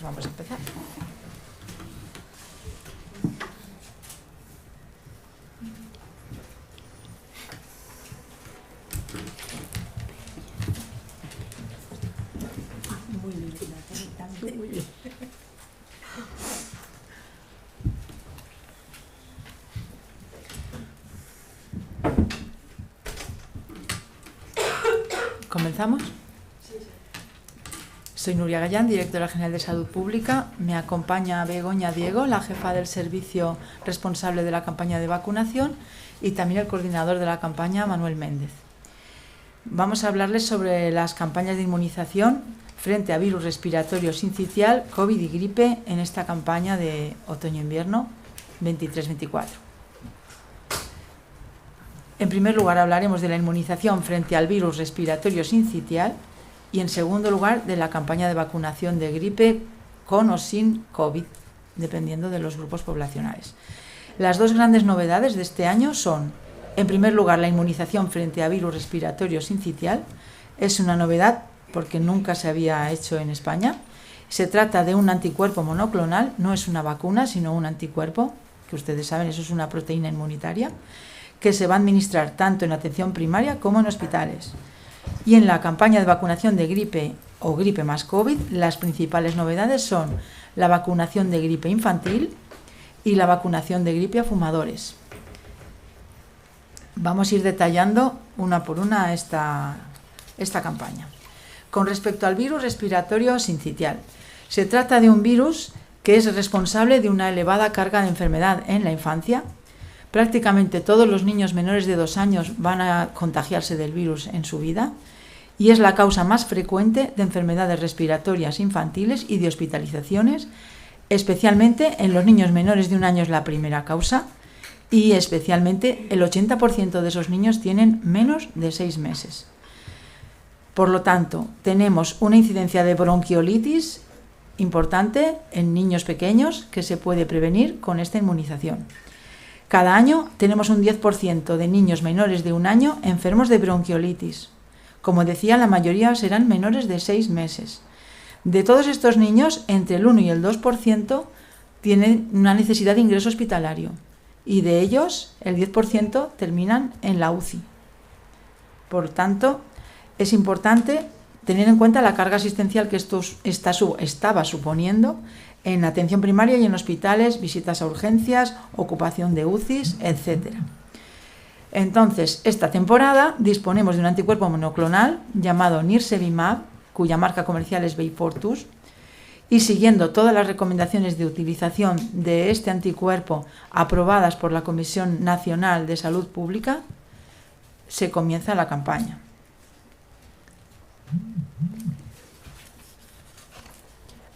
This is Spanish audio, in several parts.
vamos a empezar. Muy bien. ¿Comenzamos? Soy Nuria Gallán, directora general de Salud Pública. Me acompaña Begoña Diego, la jefa del servicio responsable de la campaña de vacunación, y también el coordinador de la campaña, Manuel Méndez. Vamos a hablarles sobre las campañas de inmunización frente a virus respiratorio sincicial, COVID y gripe en esta campaña de otoño-invierno 23-24. En primer lugar, hablaremos de la inmunización frente al virus respiratorio sincicial y, en segundo lugar, de la campaña de vacunación de gripe con o sin COVID, dependiendo de los grupos poblacionales. Las dos grandes novedades de este año son, en primer lugar, la inmunización frente a virus respiratorio sincicial. Es una novedad porque nunca se había hecho en España. Se trata de un anticuerpo monoclonal, no es una vacuna, sino un anticuerpo, que ustedes saben, eso es una proteína inmunitaria, que se va a administrar tanto en atención primaria como en hospitales. Y en la campaña de vacunación de gripe o gripe más COVID, las principales novedades son la vacunación de gripe infantil y la vacunación de gripe a fumadores. Vamos a ir detallando una por una esta campaña. Con respecto al virus respiratorio sincicial, se trata de un virus que es responsable de una elevada carga de enfermedad en la infancia. Prácticamente todos los niños menores de 2 años van a contagiarse del virus en su vida y es la causa más frecuente de enfermedades respiratorias infantiles y de hospitalizaciones, especialmente en los niños menores de 1 año es la primera causa y especialmente el 80% de esos niños tienen menos de 6 meses. Por lo tanto, tenemos una incidencia de bronquiolitis importante en niños pequeños que se puede prevenir con esta inmunización. Cada año tenemos un 10% de niños menores de 1 año enfermos de bronquiolitis. Como decía, la mayoría serán menores de 6 meses. De todos estos niños, entre el 1 y el 2% tienen una necesidad de ingreso hospitalario y de ellos el 10% terminan en la UCI. Por tanto, es importante tener en cuenta la carga asistencial que esto estaba suponiendo en atención primaria y en hospitales, visitas a urgencias, ocupación de UCIs, etc. Entonces, esta temporada disponemos de un anticuerpo monoclonal llamado Nirsevimab, cuya marca comercial es Beyfortus, y siguiendo todas las recomendaciones de utilización de este anticuerpo aprobadas por la Comisión Nacional de Salud Pública, se comienza la campaña.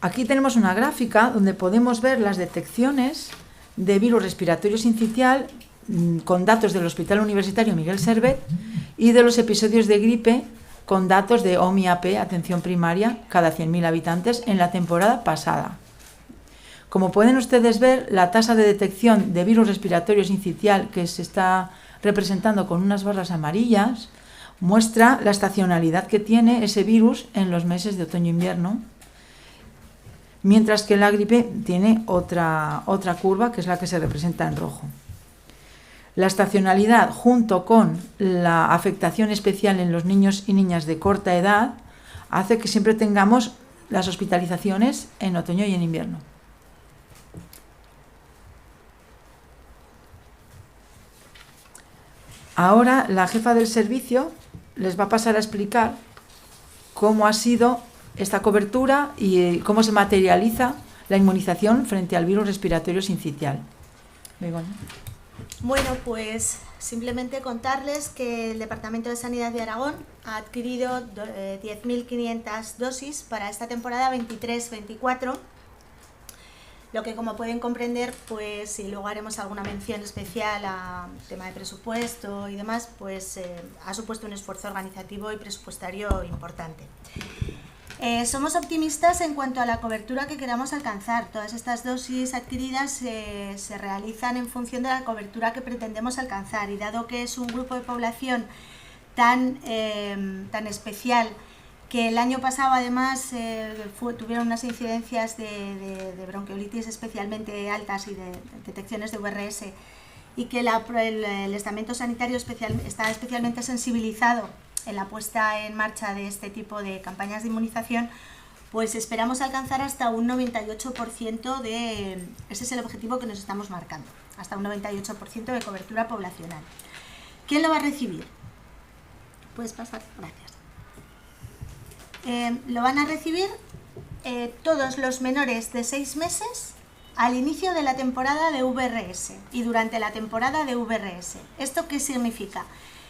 Aquí tenemos una gráfica donde podemos ver las detecciones de virus respiratorio sincicial con datos del Hospital Universitario Miguel Servet y de los episodios de gripe con datos de OMI-AP, atención primaria, cada 100.000 habitantes en la temporada pasada. Como pueden ustedes ver, la tasa de detección de virus respiratorio sincicial que se está representando con unas barras amarillas muestra la estacionalidad que tiene ese virus en los meses de otoño-invierno, mientras que la gripe tiene otra curva, que es la que se representa en rojo. La estacionalidad, junto con la afectación especial en los niños y niñas de corta edad, hace que siempre tengamos las hospitalizaciones en otoño y en invierno. Ahora la jefa del servicio les va a pasar a explicar cómo ha sido esta cobertura y cómo se materializa la inmunización frente al virus respiratorio sincicial. Begoña. Bueno, pues simplemente contarles que el Departamento de Sanidad de Aragón ha adquirido 10.500 dosis para esta temporada 23-24, lo que, como pueden comprender, pues, y luego haremos alguna mención especial a tema de presupuesto y demás, pues ha supuesto un esfuerzo organizativo y presupuestario importante. Somos optimistas en cuanto a la cobertura que queramos alcanzar. Todas estas dosis adquiridas se realizan en función de la cobertura que pretendemos alcanzar, y dado que es un grupo de población tan especial que el año pasado además tuvieron unas incidencias de bronquiolitis especialmente altas y de detecciones de VRS, y que el estamento sanitario está especialmente sensibilizado en la puesta en marcha de este tipo de campañas de inmunización, pues esperamos alcanzar hasta un 98% ese es el objetivo que nos estamos marcando, hasta un 98% de cobertura poblacional. ¿Quién lo va a recibir? Puedes pasar, gracias. Lo van a recibir todos los menores de 6 meses al inicio de la temporada de VRS y durante la temporada de VRS. ¿Esto qué significa?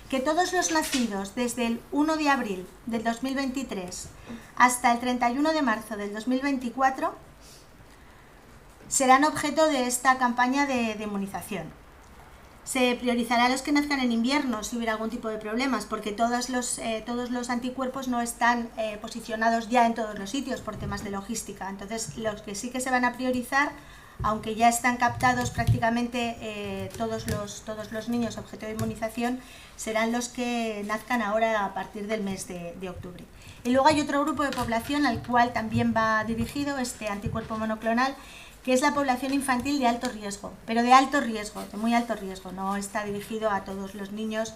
Que todos los nacidos desde el 1 de abril del 2023 hasta el 31 de marzo del 2024 serán objeto de esta campaña de inmunización. Se priorizará a los que nazcan en invierno si hubiera algún tipo de problemas, porque todos los anticuerpos no están posicionados ya en todos los sitios por temas de logística. Entonces, los que sí que se van a priorizar, aunque ya están captados prácticamente todos los niños objeto de inmunización, serán los que nazcan ahora a partir del mes de octubre. Y luego hay otro grupo de población al cual también va dirigido este anticuerpo monoclonal, que es la población infantil de alto riesgo, pero de alto riesgo, de muy alto riesgo, no está dirigido a todos los niños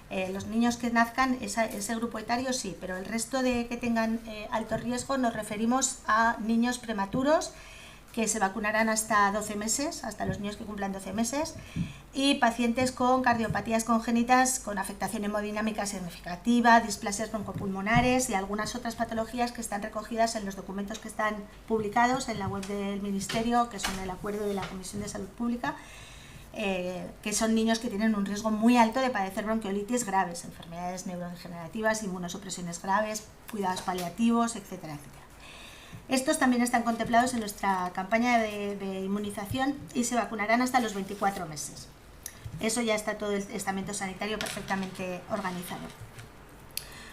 que nazcan, ese grupo etario sí, pero el resto de que tengan alto riesgo nos referimos a niños prematuros, que se vacunarán hasta 12 meses, hasta los niños que cumplan 12 meses, y pacientes con cardiopatías congénitas con afectación hemodinámica significativa, displasias broncopulmonares y algunas otras patologías que están recogidas en los documentos que están publicados en la web del Ministerio, que son el acuerdo de la Comisión de Salud Pública, que son niños que tienen un riesgo muy alto de padecer bronquiolitis graves, enfermedades neurodegenerativas, inmunosupresiones graves, cuidados paliativos, etcétera, etcétera. Estos también están contemplados en nuestra campaña de inmunización y se vacunarán hasta los 24 meses. Eso ya está todo el estamento sanitario perfectamente organizado.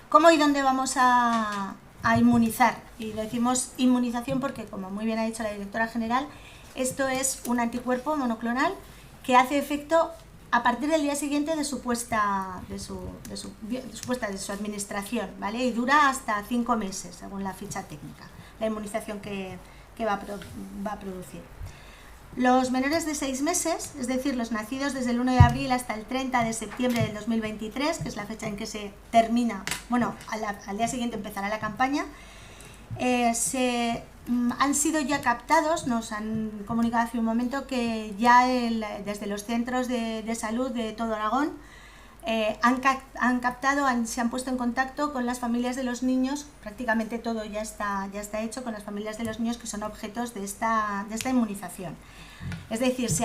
¿Cómo y dónde vamos a inmunizar? Y decimos inmunización porque, como muy bien ha dicho la directora general, esto es un anticuerpo monoclonal que hace efecto a partir del día siguiente de su administración, ¿vale? Y dura hasta 5 meses, según la ficha técnica, la inmunización que va a producir. Los menores de 6 meses, es decir, los nacidos desde el 1 de abril hasta el 30 de septiembre del 2023, que es la fecha en que se termina, bueno, al día siguiente empezará la campaña, han sido ya captados, nos han comunicado hace un momento que ya desde los centros de salud de todo Aragón han captado, se han puesto en contacto con las familias de los niños, prácticamente todo ya está hecho con las familias de los niños que son objetos de esta inmunización. Es decir, se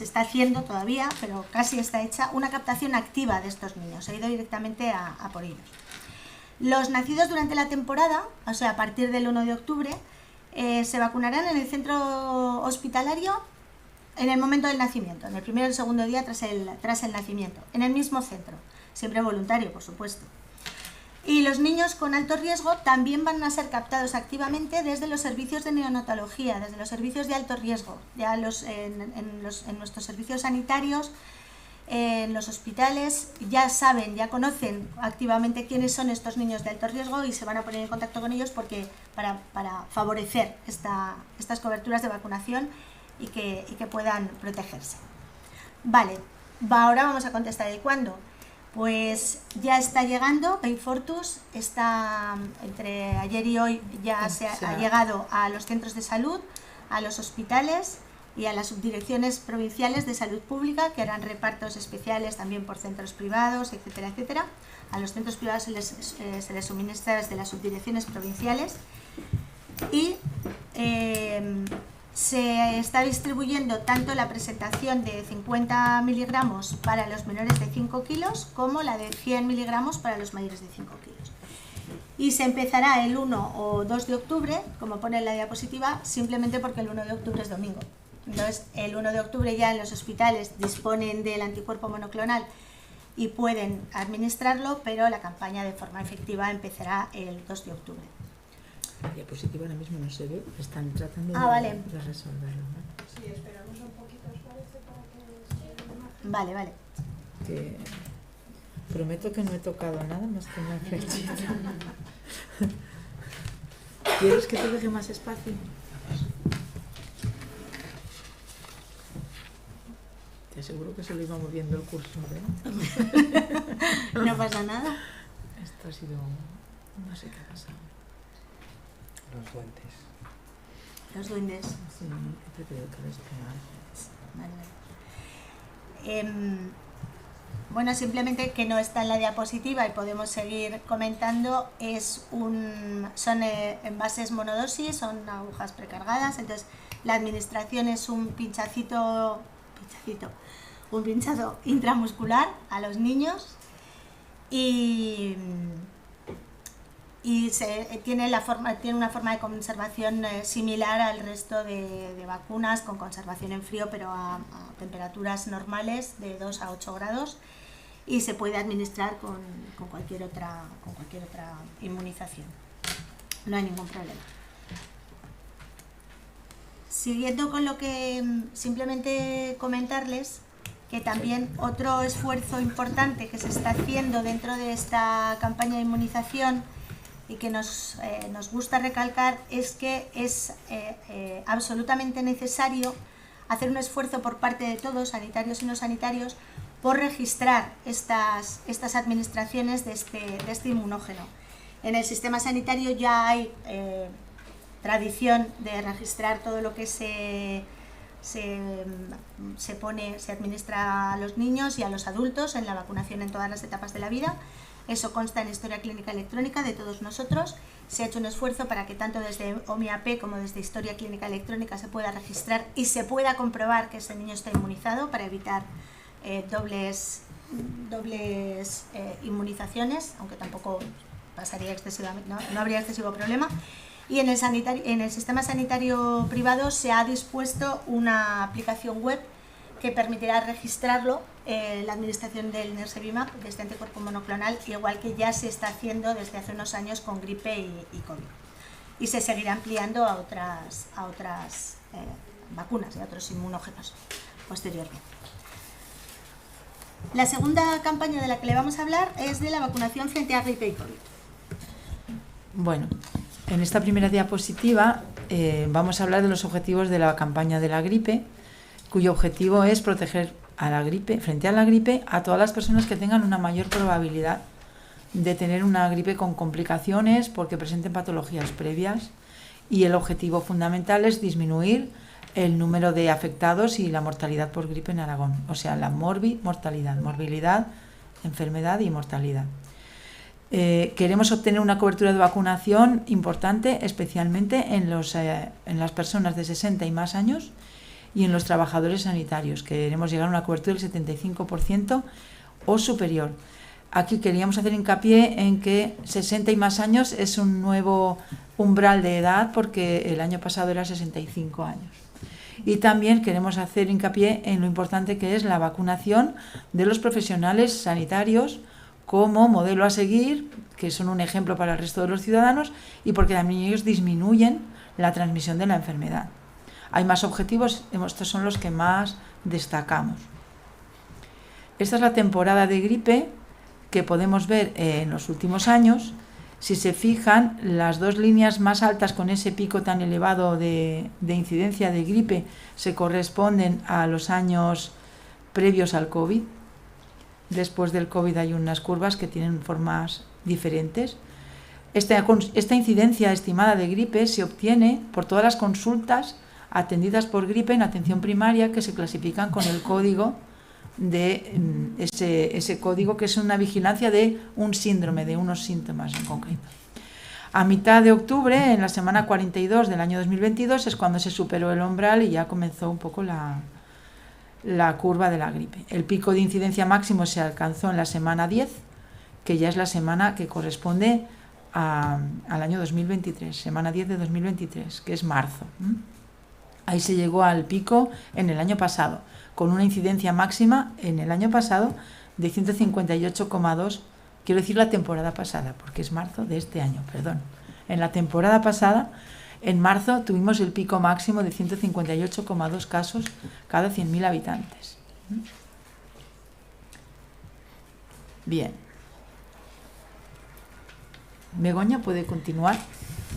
está haciendo todavía, pero casi está hecha una captación activa de estos niños, se ha ido directamente a por ellos. Los nacidos durante la temporada, o sea, a partir del 1 de octubre, se vacunarán en el centro hospitalario en el momento del nacimiento, en el primero y el segundo día tras el nacimiento, en el mismo centro, siempre voluntario, por supuesto. Y los niños con alto riesgo también van a ser captados activamente desde los servicios de neonatología, desde los servicios de alto riesgo, ya en nuestros servicios sanitarios, en los hospitales, ya conocen activamente quiénes son estos niños de alto riesgo y se van a poner en contacto con ellos para favorecer estas coberturas de vacunación y que puedan protegerse. Vale, ahora vamos a contestar el cuándo. Pues ya está llegando, Beyfortus está entre ayer y hoy ya ha llegado a los centros de salud, a los hospitales y a las subdirecciones provinciales de salud pública, que harán repartos especiales también por centros privados, etcétera, etcétera. A los centros privados se les suministra desde las subdirecciones provinciales y se está distribuyendo tanto la presentación de 50 miligramos para los menores de 5 kilos como la de 100 miligramos para los mayores de 5 kilos. Y se empezará el 1 o 2 de octubre, como pone en la diapositiva, simplemente porque el 1 de octubre es domingo. Entonces, el 1 de octubre ya en los hospitales disponen del anticuerpo monoclonal y pueden administrarlo, pero la campaña de forma efectiva empezará el 2 de octubre. La diapositiva ahora mismo no se ve, están tratando vale. de resolverlo, ¿no? Sí, esperamos un poquito, os parece, para que se vea. Vale. Prometo que no he tocado nada más que una flechita. ¿Quieres que te deje más espacio? Te aseguro que se lo íbamos viendo el curso, No pasa nada. Esto ha sido... no sé qué ha pasado. Los duendes. Los duendes. Sí, he creo que despegar. Vale. Bueno, simplemente que no está en la diapositiva y podemos seguir comentando, son envases monodosis, son agujas precargadas, entonces la administración es un pinchazo intramuscular a los niños y tiene una forma de conservación similar al resto de vacunas, con conservación en frío, pero a temperaturas normales de 2 a 8 grados, y se puede administrar con cualquier otra inmunización. No hay ningún problema. Siguiendo con lo que simplemente comentarles que también otro esfuerzo importante que se está haciendo dentro de esta campaña de inmunización y que nos gusta recalcar es que es absolutamente necesario hacer un esfuerzo por parte de todos, sanitarios y no sanitarios, por registrar estas administraciones de este inmunógeno. En el sistema sanitario ya hay tradición de registrar todo lo que se administra a los niños y a los adultos en la vacunación en todas las etapas de la vida. Eso consta en Historia Clínica Electrónica de todos nosotros. Se ha hecho un esfuerzo para que tanto desde OMIAP como desde Historia Clínica Electrónica se pueda registrar y se pueda comprobar que ese niño está inmunizado para evitar dobles inmunizaciones, aunque tampoco pasaría excesivamente, no habría excesivo problema. Y en el sistema sanitario privado se ha dispuesto una aplicación web que permitirá registrarlo, la administración del Nirsevimab, de este anticuerpo monoclonal, igual que ya se está haciendo desde hace unos años con gripe y COVID. Y se seguirá ampliando a otras vacunas y a otros inmunógenos posteriormente. La segunda campaña de la que le vamos a hablar es de la vacunación frente a gripe y COVID. Bueno, en esta primera diapositiva vamos a hablar de los objetivos de la campaña de la gripe, cuyo objetivo es proteger frente a la gripe a todas las personas que tengan una mayor probabilidad de tener una gripe con complicaciones porque presenten patologías previas, y el objetivo fundamental es disminuir el número de afectados y la mortalidad por gripe en Aragón, o sea, la morbilidad, enfermedad y mortalidad. Queremos obtener una cobertura de vacunación importante, especialmente en las personas de 60 y más años y en los trabajadores sanitarios. Queremos llegar a una cobertura del 75% o superior. Aquí queríamos hacer hincapié en que 60 y más años es un nuevo umbral de edad, porque el año pasado era 65 años. Y también queremos hacer hincapié en lo importante que es la vacunación de los profesionales sanitarios como modelo a seguir, que son un ejemplo para el resto de los ciudadanos, y porque también ellos disminuyen la transmisión de la enfermedad. Hay más objetivos, estos son los que más destacamos. Esta es la temporada de gripe que podemos ver en los últimos años. Si se fijan, las dos líneas más altas con ese pico tan elevado de incidencia de gripe se corresponden a los años previos al COVID. Después del COVID hay unas curvas que tienen formas diferentes. Esta incidencia estimada de gripe se obtiene por todas las consultas atendidas por gripe en atención primaria, que se clasifican con el código de ese código, que es una vigilancia de un síndrome, de unos síntomas en concreto. A mitad de octubre, en la semana 42 del año 2022, es cuando se superó el umbral y ya comenzó un poco la curva de la gripe. El pico de incidencia máximo se alcanzó en la semana 10, que ya es la semana que corresponde al año 2023, semana 10 de 2023, que es marzo. Ahí se llegó al pico en el año pasado, con una incidencia máxima en el año pasado de 158,2, quiero decir la temporada pasada, porque es marzo de este año, perdón. En la temporada pasada, en marzo, tuvimos el pico máximo de 158,2 casos cada 100.000 habitantes. Bien. Begoña puede continuar.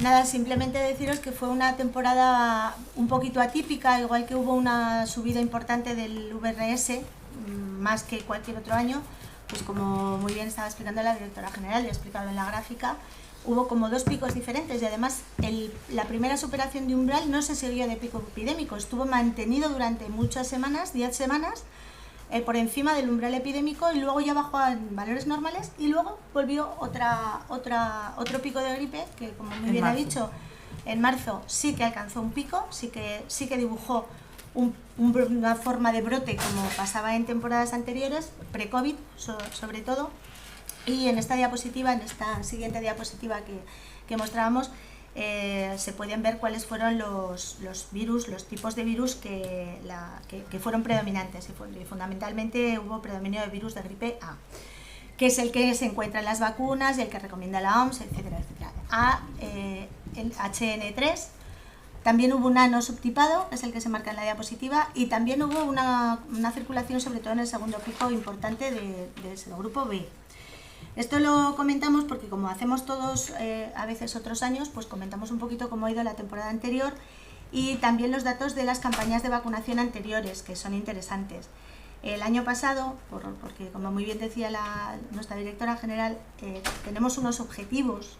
Nada, simplemente deciros que fue una temporada un poquito atípica, igual que hubo una subida importante del VRS, más que cualquier otro año, pues como muy bien estaba explicando la directora general y ha explicado en la gráfica, hubo como 2 picos diferentes y además la primera superación de umbral no se siguió de pico epidémico, estuvo mantenido durante muchas semanas, 10 semanas, por encima del umbral epidémico y luego ya bajó a valores normales y luego volvió otro pico de gripe que, como muy bien ha dicho, en marzo sí que alcanzó un pico, sí que dibujó una forma de brote como pasaba en temporadas anteriores, pre-COVID sobre todo, y en esta diapositiva, en esta siguiente diapositiva que mostrábamos, se pueden ver cuáles fueron los virus, los tipos de virus que fueron predominantes y fundamentalmente hubo predominio de virus de gripe A, que es el que se encuentra en las vacunas y el que recomienda la OMS, etcétera, etcétera. El HN3, también hubo un ANO subtipado, que es el que se marca en la diapositiva, y también hubo una circulación, sobre todo en el segundo pico importante del grupo B. Esto lo comentamos porque como hacemos todos a veces otros años, pues comentamos un poquito cómo ha ido la temporada anterior y también los datos de las campañas de vacunación anteriores, que son interesantes. El año pasado, porque como muy bien decía nuestra directora general, tenemos unos objetivos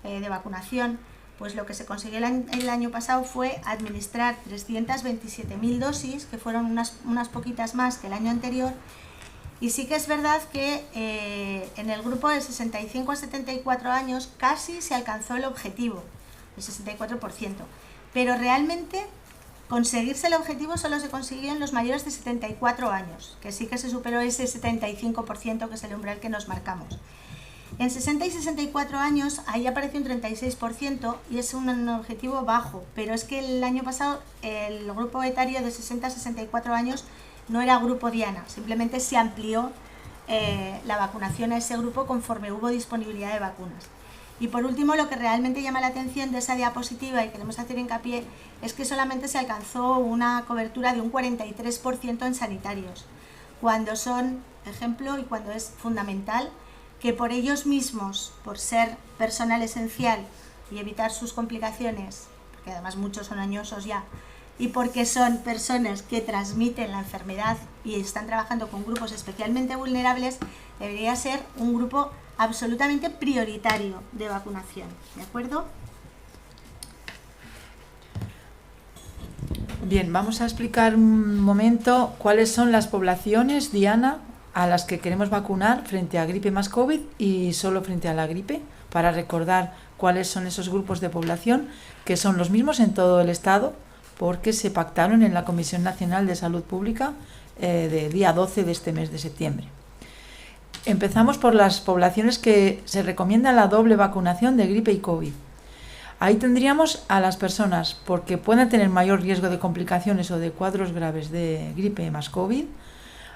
de vacunación, pues lo que se consiguió el año pasado fue administrar 327.000 dosis, que fueron unas poquitas más que el año anterior. Y sí que es verdad que en el grupo de 65 a 74 años casi se alcanzó el objetivo, el 64%, pero realmente conseguirse el objetivo solo se consiguió en los mayores de 74 años, que sí que se superó ese 75%, que es el umbral que nos marcamos. En 60 y 64 años ahí apareció un 36% y es un objetivo bajo, pero es que el año pasado el grupo etario de 60 a 64 años no era grupo Diana, simplemente se amplió la vacunación a ese grupo conforme hubo disponibilidad de vacunas. Y por último, lo que realmente llama la atención de esa diapositiva y queremos hacer hincapié es que solamente se alcanzó una cobertura de un 43% en sanitarios, cuando son ejemplo y cuando es fundamental que por ellos mismos, por ser personal esencial y evitar sus complicaciones, porque además muchos son añosos ya, y porque son personas que transmiten la enfermedad y están trabajando con grupos especialmente vulnerables, debería ser un grupo absolutamente prioritario de vacunación, ¿de acuerdo? Bien, vamos a explicar un momento cuáles son las poblaciones, Diana, a las que queremos vacunar frente a gripe más COVID y solo frente a la gripe, para recordar cuáles son esos grupos de población, que son los mismos en todo el Estado, porque se pactaron en la Comisión Nacional de Salud Pública de día 12 de este mes de septiembre. Empezamos por las poblaciones que se recomienda la doble vacunación de gripe y COVID. Ahí tendríamos a las personas porque puedan tener mayor riesgo de complicaciones o de cuadros graves de gripe más COVID,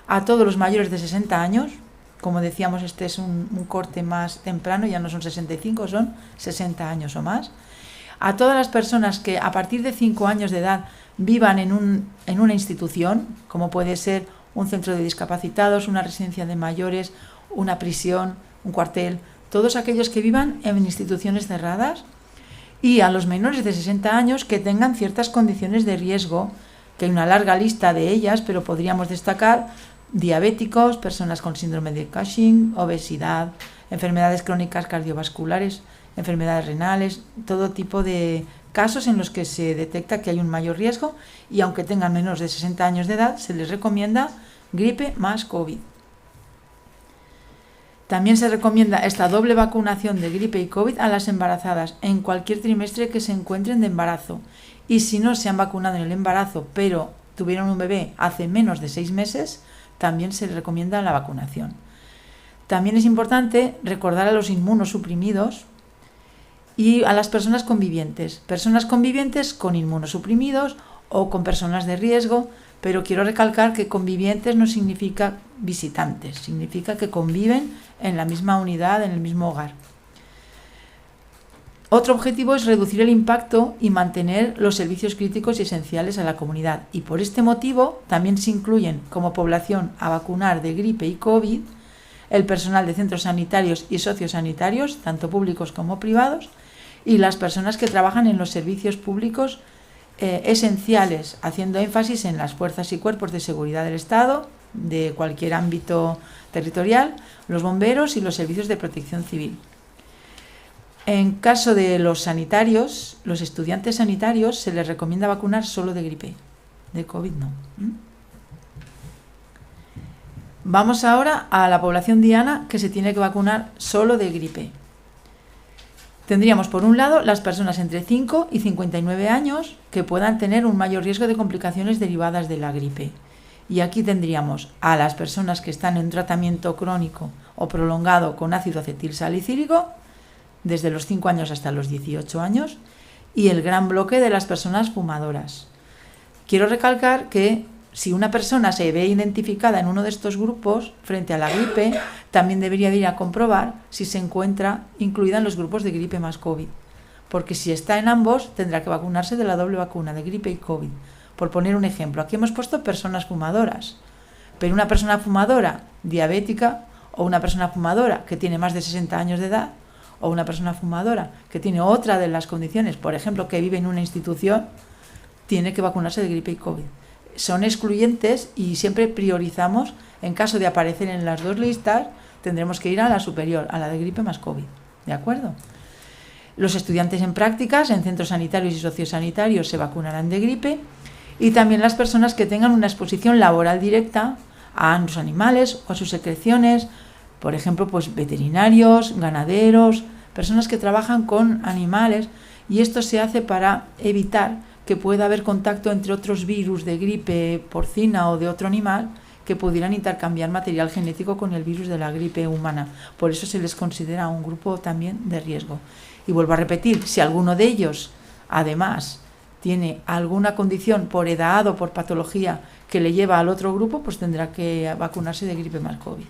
a todos los mayores de 60 años, como decíamos, este es un corte más temprano, ya no son 65, son 60 años o más, a todas las personas que a partir de 5 años de edad vivan en una institución, como puede ser un centro de discapacitados, una residencia de mayores, una prisión, un cuartel, todos aquellos que vivan en instituciones cerradas, y a los menores de 60 años que tengan ciertas condiciones de riesgo, que hay una larga lista de ellas, pero podríamos destacar diabéticos, personas con síndrome de Cushing, obesidad, enfermedades crónicas cardiovasculares, enfermedades renales, todo tipo de casos en los que se detecta que hay un mayor riesgo y aunque tengan menos de 60 años de edad, se les recomienda gripe más COVID. También se recomienda esta doble vacunación de gripe y COVID a las embarazadas en cualquier trimestre que se encuentren de embarazo. Y si no se han vacunado en el embarazo, pero tuvieron un bebé hace menos de 6 meses, también se les recomienda la vacunación. También es importante recordar a los inmunosuprimidos y a las personas convivientes con inmunosuprimidos o con personas de riesgo, pero quiero recalcar que convivientes no significa visitantes, significa que conviven en la misma unidad, en el mismo hogar. Otro objetivo es reducir el impacto y mantener los servicios críticos y esenciales a la comunidad, y por este motivo también se incluyen como población a vacunar de gripe y COVID el personal de centros sanitarios y sociosanitarios, tanto públicos como privados, y las personas que trabajan en los servicios públicos esenciales, haciendo énfasis en las fuerzas y cuerpos de seguridad del Estado, de cualquier ámbito territorial, los bomberos y los servicios de protección civil. En caso de los sanitarios, los estudiantes sanitarios se les recomienda vacunar solo de gripe, de COVID no. Vamos ahora a la población diana que se tiene que vacunar solo de gripe. Tendríamos por un lado las personas entre 5 y 59 años que puedan tener un mayor riesgo de complicaciones derivadas de la gripe. Y aquí tendríamos a las personas que están en tratamiento crónico o prolongado con ácido acetilsalicílico, desde los 5 años hasta los 18 años, y el gran bloque de las personas fumadoras. Quiero recalcar que si una persona se ve identificada en uno de estos grupos frente a la gripe, también debería de ir a comprobar si se encuentra incluida en los grupos de gripe más COVID, porque si está en ambos tendrá que vacunarse de la doble vacuna de gripe y COVID. Por poner un ejemplo, aquí hemos puesto personas fumadoras, pero una persona fumadora diabética o una persona fumadora que tiene más de 60 años de edad o una persona fumadora que tiene otra de las condiciones, por ejemplo, que vive en una institución, tiene que vacunarse de gripe y COVID. Son excluyentes y siempre priorizamos, en caso de aparecer en las dos listas, tendremos que ir a la superior, a la de gripe más COVID. ¿De acuerdo? Los estudiantes en prácticas en centros sanitarios y sociosanitarios se vacunarán de gripe, y también las personas que tengan una exposición laboral directa a los animales o a sus secreciones, por ejemplo, pues veterinarios, ganaderos, personas que trabajan con animales, y esto se hace para evitar que pueda haber contacto entre otros virus de gripe porcina o de otro animal que pudieran intercambiar material genético con el virus de la gripe humana. Por eso se les considera un grupo también de riesgo. Y vuelvo a repetir, si alguno de ellos, además, tiene alguna condición por edad o por patología que le lleva al otro grupo, pues tendrá que vacunarse de gripe más COVID.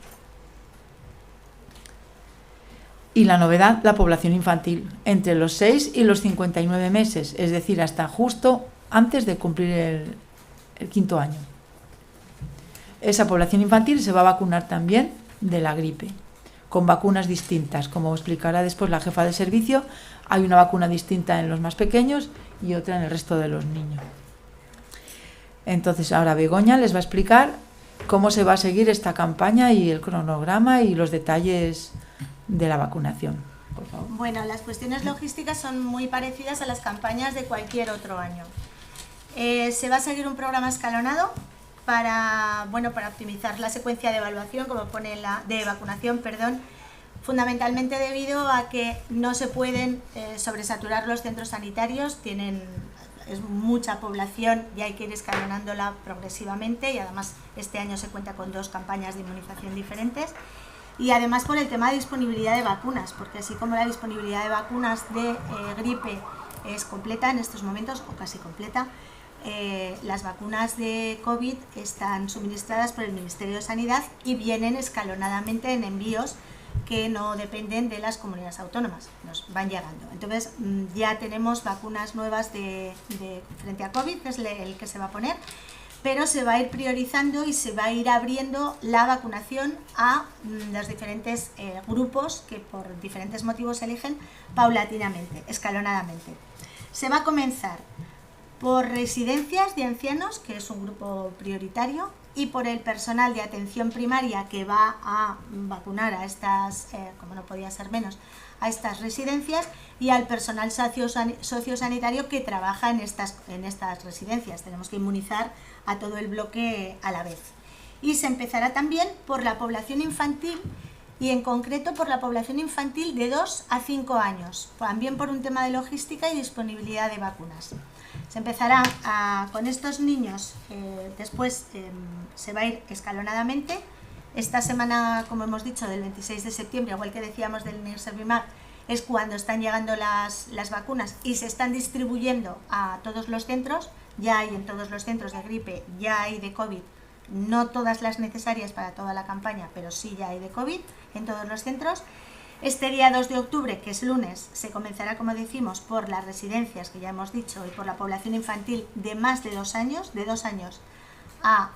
Y la novedad, la población infantil, entre los 6 y los 59 meses, es decir, hasta justo antes de cumplir el 5º año. Esa población infantil se va a vacunar también de la gripe, con vacunas distintas. Como explicará después la jefa de servicio, hay una vacuna distinta en los más pequeños y otra en el resto de los niños. Entonces ahora Begoña les va a explicar cómo se va a seguir esta campaña y el cronograma y los detalles de la vacunación. Por favor. Bueno, las cuestiones logísticas son muy parecidas a las campañas de cualquier otro año. Se va a seguir un programa escalonado para optimizar la secuencia de evaluación, como pone de vacunación, fundamentalmente debido a que no se pueden sobresaturar los centros sanitarios, es mucha población y hay que ir escalonándola progresivamente, y además este año se cuenta con 2 campañas de inmunización diferentes. Y además por el tema de disponibilidad de vacunas, porque así como la disponibilidad de vacunas de gripe es completa en estos momentos, o casi completa, las vacunas de COVID están suministradas por el Ministerio de Sanidad y vienen escalonadamente en envíos que no dependen de las comunidades autónomas, nos van llegando. Entonces ya tenemos vacunas nuevas de frente a COVID, que es el que se va a poner, pero se va a ir priorizando y se va a ir abriendo la vacunación a los diferentes grupos que por diferentes motivos se eligen paulatinamente, escalonadamente. Se va a comenzar por residencias de ancianos, que es un grupo prioritario, y por el personal de atención primaria que va a vacunar a estas, como no podía ser menos, a estas residencias, y al personal sociosanitario que trabaja en estas residencias. Tenemos que inmunizar a todo el bloque a la vez. Y se empezará también por la población infantil, y en concreto por la población infantil de 2 a 5 años, también por un tema de logística y disponibilidad de vacunas. Se empezará con estos niños, después se va a ir escalonadamente. Esta semana, como hemos dicho, del 26 de septiembre, igual que decíamos del Nirsevimab, es cuando están llegando las vacunas y se están distribuyendo a todos los centros. Ya hay en todos los centros de gripe, ya hay de COVID, no todas las necesarias para toda la campaña, pero sí ya hay de COVID en todos los centros. Este día 2 de octubre, que es lunes, se comenzará, como decimos, por las residencias, que ya hemos dicho, y por la población infantil de más de 2 años, de 2 años a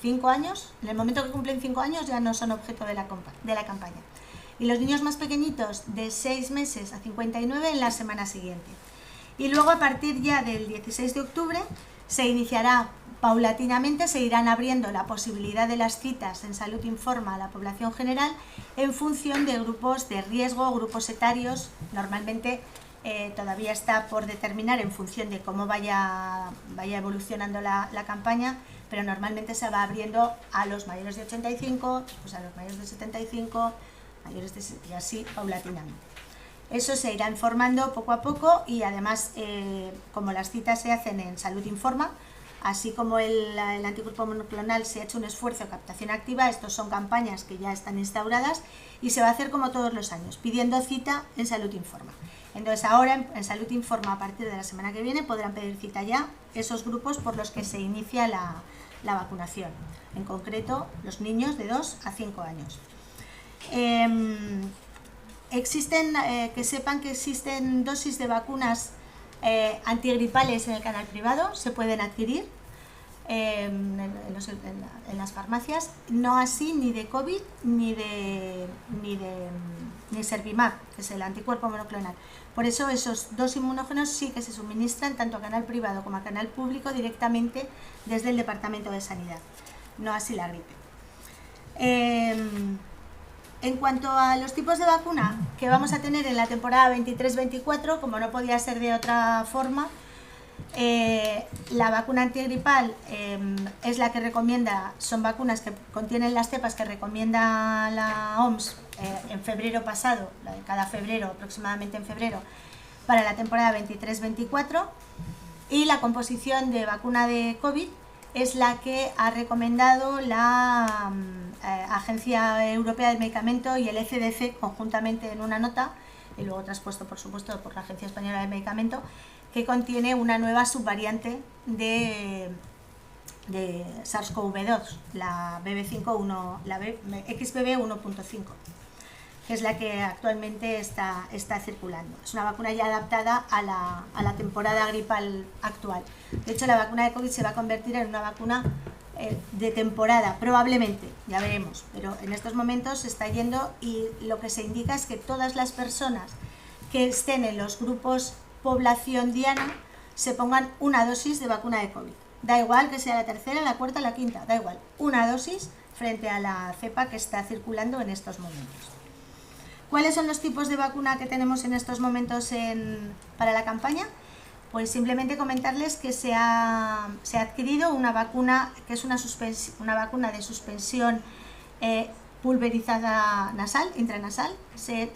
5 años. En el momento que cumplen 5 años ya no son objeto de la campaña. Y los niños más pequeñitos de 6 meses a 59 en la semana siguiente. Y luego, a partir ya del 16 de octubre, se iniciará paulatinamente, se irán abriendo la posibilidad de las citas en Salud Informa a la población general en función de grupos de riesgo, grupos etarios. Normalmente todavía está por determinar en función de cómo vaya evolucionando la campaña, pero normalmente se va abriendo a los mayores de 85, pues a los mayores de 75, mayores de, y así paulatinamente. Eso se irá informando poco a poco y además, como las citas se hacen en Salud Informa, así como el anticuerpo monoclonal se ha hecho un esfuerzo de captación activa, estos son campañas que ya están instauradas y se va a hacer como todos los años, pidiendo cita en Salud Informa. Entonces ahora en Salud Informa, a partir de la semana que viene, podrán pedir cita ya esos grupos por los que se inicia la vacunación, en concreto los niños de 2 a 5 años. Que sepan que existen dosis de vacunas antigripales en el canal privado, se pueden adquirir en las farmacias, no así ni de COVID ni Servimab, que es el anticuerpo monoclonal. Por eso esos dos inmunógenos sí que se suministran tanto a canal privado como a canal público directamente desde el Departamento de Sanidad, no así la gripe. En cuanto a los tipos de vacuna que vamos a tener en la temporada 23-24, como no podía ser de otra forma, la vacuna antigripal es la que recomienda, son vacunas que contienen las cepas que recomienda la OMS en febrero pasado, cada febrero, aproximadamente en febrero, para la temporada 23-24, y la composición de vacuna de COVID es la que ha recomendado la Agencia Europea del Medicamento y el ECDC conjuntamente en una nota, y luego traspuesto por supuesto por la Agencia Española del Medicamento, que contiene una nueva subvariante de SARS-CoV-2, la XBB 1.5, que es la que actualmente está circulando. Es una vacuna ya adaptada a la temporada gripal actual. De hecho, la vacuna de COVID se va a convertir en una vacuna de temporada, probablemente, ya veremos, pero en estos momentos se está yendo, y lo que se indica es que todas las personas que estén en los grupos población diana se pongan una dosis de vacuna de COVID. Da igual que sea la tercera, la cuarta, la quinta, da igual, una dosis frente a la cepa que está circulando en estos momentos. ¿Cuáles son los tipos de vacuna que tenemos en estos momentos para la campaña? Pues simplemente comentarles que se ha adquirido una vacuna que es una vacuna de suspensión pulverizada nasal, intranasal. Se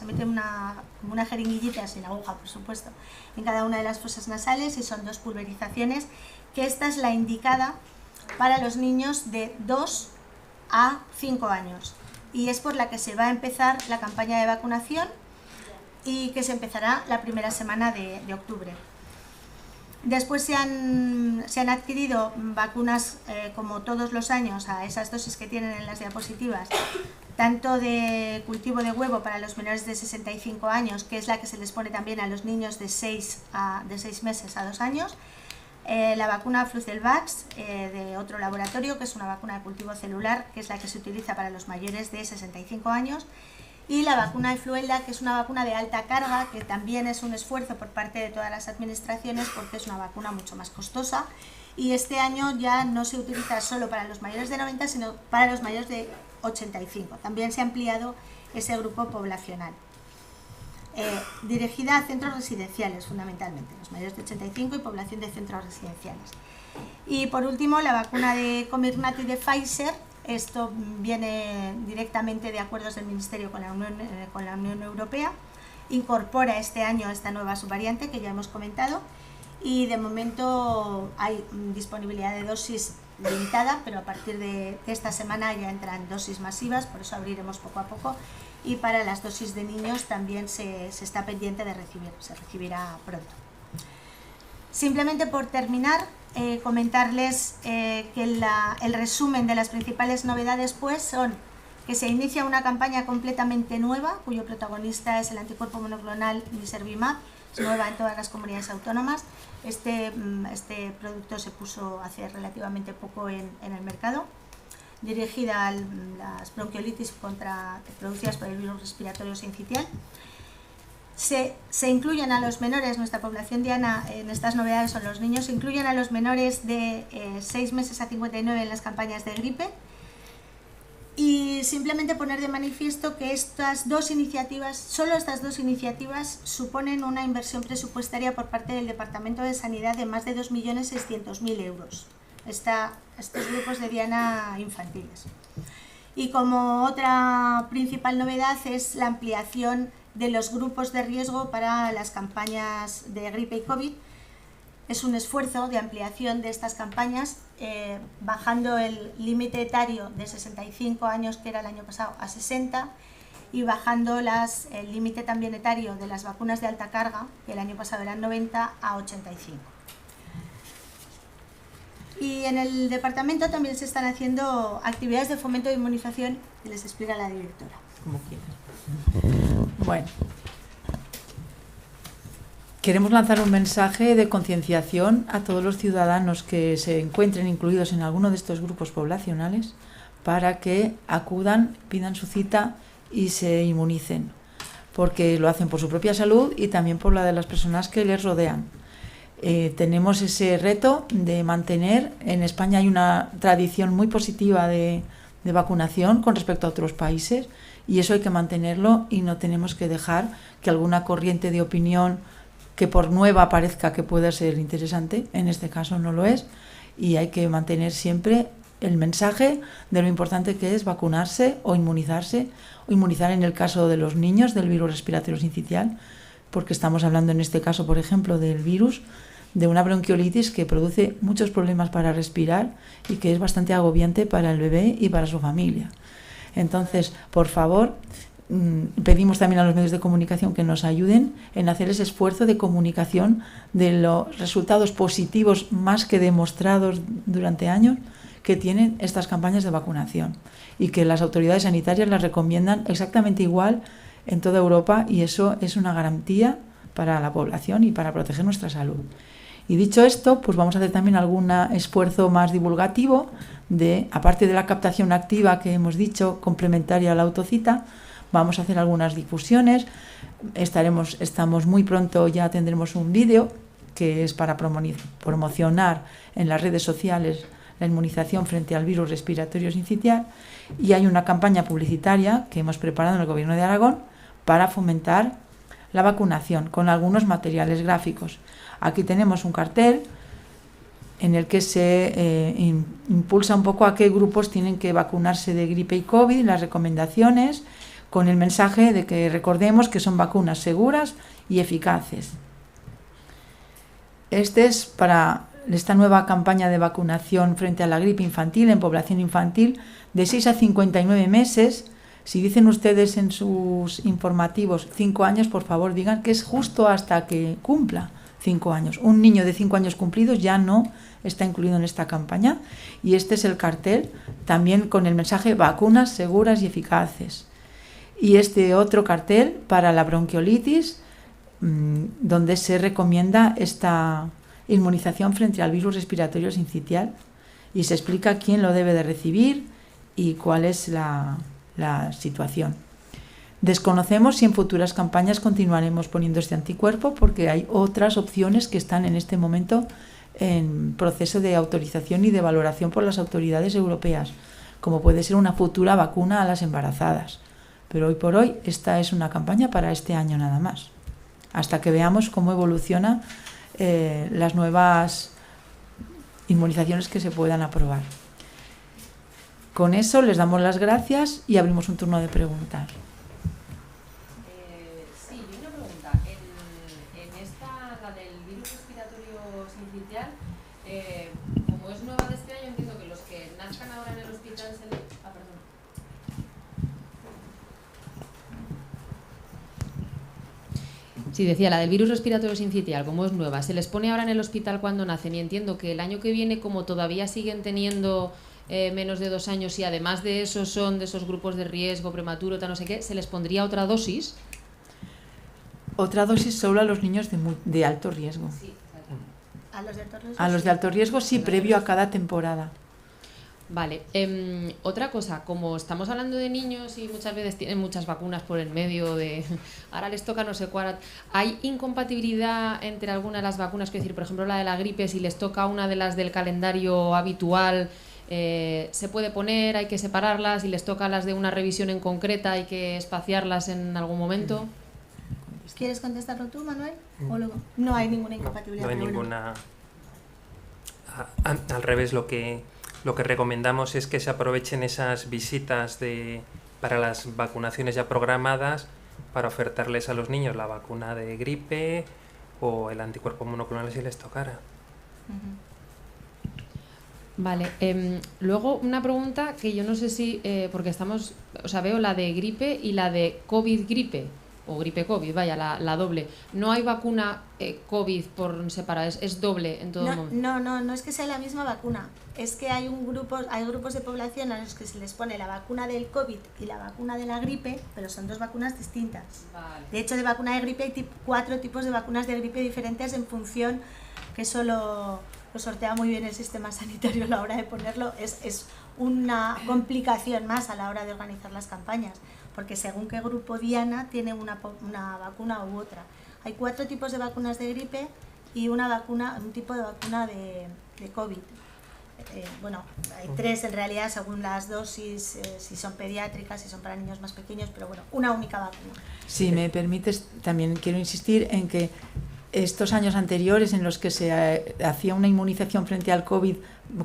mete como una jeringuillita sin aguja, por supuesto, en cada una de las fosas nasales, y son 2 pulverizaciones, que esta es la indicada para los niños de 2 a 5 años. Y es por la que se va a empezar la campaña de vacunación y que se empezará la primera semana de octubre. Después se han adquirido vacunas, como todos los años, a esas dosis que tienen en las diapositivas, tanto de cultivo de huevo para los menores de 65 años, que es la que se les pone también a los niños de 6 meses a 2 años, la vacuna Flucelvax de otro laboratorio, que es una vacuna de cultivo celular, que es la que se utiliza para los mayores de 65 años, y la vacuna Efluelda, que es una vacuna de alta carga, que también es un esfuerzo por parte de todas las administraciones porque es una vacuna mucho más costosa, y este año ya no se utiliza solo para los mayores de 90, sino para los mayores de 85. También se ha ampliado ese grupo poblacional. Dirigida a centros residenciales, fundamentalmente, los mayores de 85 y población de centros residenciales. Y por último, la vacuna de Comirnaty de Pfizer. Esto viene directamente de acuerdos del Ministerio con la Unión Europea. Incorpora este año esta nueva subvariante que ya hemos comentado, y de momento hay disponibilidad de dosis limitada, pero a partir de esta semana ya entran dosis masivas, por eso abriremos poco a poco. Y para las dosis de niños también se está pendiente de recibir, se recibirá pronto. Simplemente por terminar, comentarles que el resumen de las principales novedades pues son que se inicia una campaña completamente nueva, cuyo protagonista es el anticuerpo monoclonal Servimab, es nueva en todas las comunidades autónomas. Este producto se puso hace relativamente poco en el mercado, dirigida a las bronquiolitis producidas por el virus respiratorio sincitial. Se incluyen a los menores, nuestra población diana en estas novedades son los niños, se incluyen a los menores de 6 meses a 59 en las campañas de gripe. Y simplemente poner de manifiesto que solo estas dos iniciativas suponen una inversión presupuestaria por parte del Departamento de Sanidad de más de 2.600.000 euros. Estos grupos de diana infantiles. Y como otra principal novedad es la ampliación de los grupos de riesgo para las campañas de gripe y COVID. Es un esfuerzo de ampliación de estas campañas, bajando el límite etario de 65 años, que era el año pasado, a 60, y bajando el límite también etario de las vacunas de alta carga, que el año pasado eran 90, a 85. Y en el departamento también se están haciendo actividades de fomento de inmunización, que les explica la directora. Como quieras. Bueno. Queremos lanzar un mensaje de concienciación a todos los ciudadanos que se encuentren incluidos en alguno de estos grupos poblacionales para que acudan, pidan su cita y se inmunicen, porque lo hacen por su propia salud y también por la de las personas que les rodean. Tenemos ese reto de mantener, en España hay una tradición muy positiva de vacunación con respecto a otros países, y eso hay que mantenerlo y no tenemos que dejar que alguna corriente de opinión que por nueva parezca que pueda ser interesante, en este caso no lo es, y hay que mantener siempre el mensaje de lo importante que es vacunarse o inmunizarse, o inmunizar en el caso de los niños del virus respiratorio sincitial, porque estamos hablando en este caso, por ejemplo, del virus, de una bronquiolitis que produce muchos problemas para respirar y que es bastante agobiante para el bebé y para su familia. Entonces, por favor, pedimos también a los medios de comunicación que nos ayuden en hacer ese esfuerzo de comunicación de los resultados positivos más que demostrados durante años que tienen estas campañas de vacunación, y que las autoridades sanitarias las recomiendan exactamente igual en toda Europa, y eso es una garantía para la población y para proteger nuestra salud. Y dicho esto, pues vamos a hacer también algún esfuerzo más divulgativo, aparte de la captación activa que hemos dicho, complementaria a la autocita. Vamos a hacer algunas difusiones, estamos muy pronto, ya tendremos un vídeo que es para promocionar en las redes sociales la inmunización frente al virus respiratorio sincitial, y hay una campaña publicitaria que hemos preparado en el Gobierno de Aragón para fomentar la vacunación con algunos materiales gráficos. Aquí tenemos un cartel en el que se impulsa un poco a qué grupos tienen que vacunarse de gripe y COVID, las recomendaciones, con el mensaje de que recordemos que son vacunas seguras y eficaces. Este es para esta nueva campaña de vacunación frente a la gripe infantil en población infantil de 6 a 59 meses. Si dicen ustedes en sus informativos 5 años, por favor digan que es justo hasta que cumpla 5 años. Un niño de 5 años cumplidos ya no está incluido en esta campaña, y este es el cartel también con el mensaje vacunas seguras y eficaces. Y este otro cartel para la bronquiolitis, donde se recomienda esta inmunización frente al virus respiratorio sincitial, y se explica quién lo debe de recibir y cuál es la situación. Desconocemos si en futuras campañas continuaremos poniendo este anticuerpo, porque hay otras opciones que están en este momento en proceso de autorización y de valoración por las autoridades europeas, como puede ser una futura vacuna a las embarazadas. Pero hoy por hoy esta es una campaña para este año nada más, hasta que veamos cómo evoluciona las nuevas inmunizaciones que se puedan aprobar. Con eso les damos las gracias y abrimos un turno de preguntas. Sí, yo una pregunta. En esta, la del virus respiratorio sincitial, como es nueva de este año, entiendo que los que nazcan ahora en el hospital se les... Sí, decía, la del virus respiratorio sincitial, como es nueva, se les pone ahora en el hospital cuando nacen, y entiendo que el año que viene, como todavía siguen teniendo menos de 2 años y además de eso son de esos grupos de riesgo prematuro, tal no sé qué, ¿se les pondría otra dosis? otra dosis solo a los niños de alto riesgo. Sí, exacto. A los de alto riesgo. A los de alto riesgo sí, previo a cada temporada. Vale, otra cosa, como estamos hablando de niños y muchas veces tienen muchas vacunas por el medio de ahora les toca no sé cuál, ¿hay incompatibilidad entre algunas de las vacunas? Quiero decir, por ejemplo, la de la gripe, si les toca una de las del calendario habitual, ¿se puede poner, hay que separarlas? Si les toca las de una revisión en concreta, ¿hay que espaciarlas en algún momento? ¿Quieres contestarlo tú, Manuel? ¿O luego? No hay ninguna incompatibilidad. No hay pero bueno. ninguna... Al revés, lo que recomendamos es que se aprovechen esas visitas para las vacunaciones ya programadas para ofertarles a los niños la vacuna de gripe o el anticuerpo monoclonal si les tocara. Vale, luego una pregunta que yo no sé si, porque veo la de gripe y la de COVID-gripe, o gripe-COVID, vaya, la doble. ¿No hay vacuna COVID por separado? ¿Es doble en todo momento? No es que sea la misma vacuna. Es que hay grupos de población a los que se les pone la vacuna del COVID y la vacuna de la gripe, pero son dos vacunas distintas. Vale. De hecho, de vacuna de gripe hay 4 tipos de vacunas de gripe diferentes en función, que eso lo sortea muy bien el sistema sanitario a la hora de ponerlo. Es una complicación más a la hora de organizar las campañas, porque según qué grupo diana tiene una vacuna u otra. Hay 4 tipos de vacunas de gripe y un tipo de vacuna de COVID. Bueno, hay 3 en realidad según las dosis, si son pediátricas, si son para niños más pequeños, pero bueno, una única vacuna. Si me permites, también quiero insistir en que estos años anteriores en los que se hacía una inmunización frente al COVID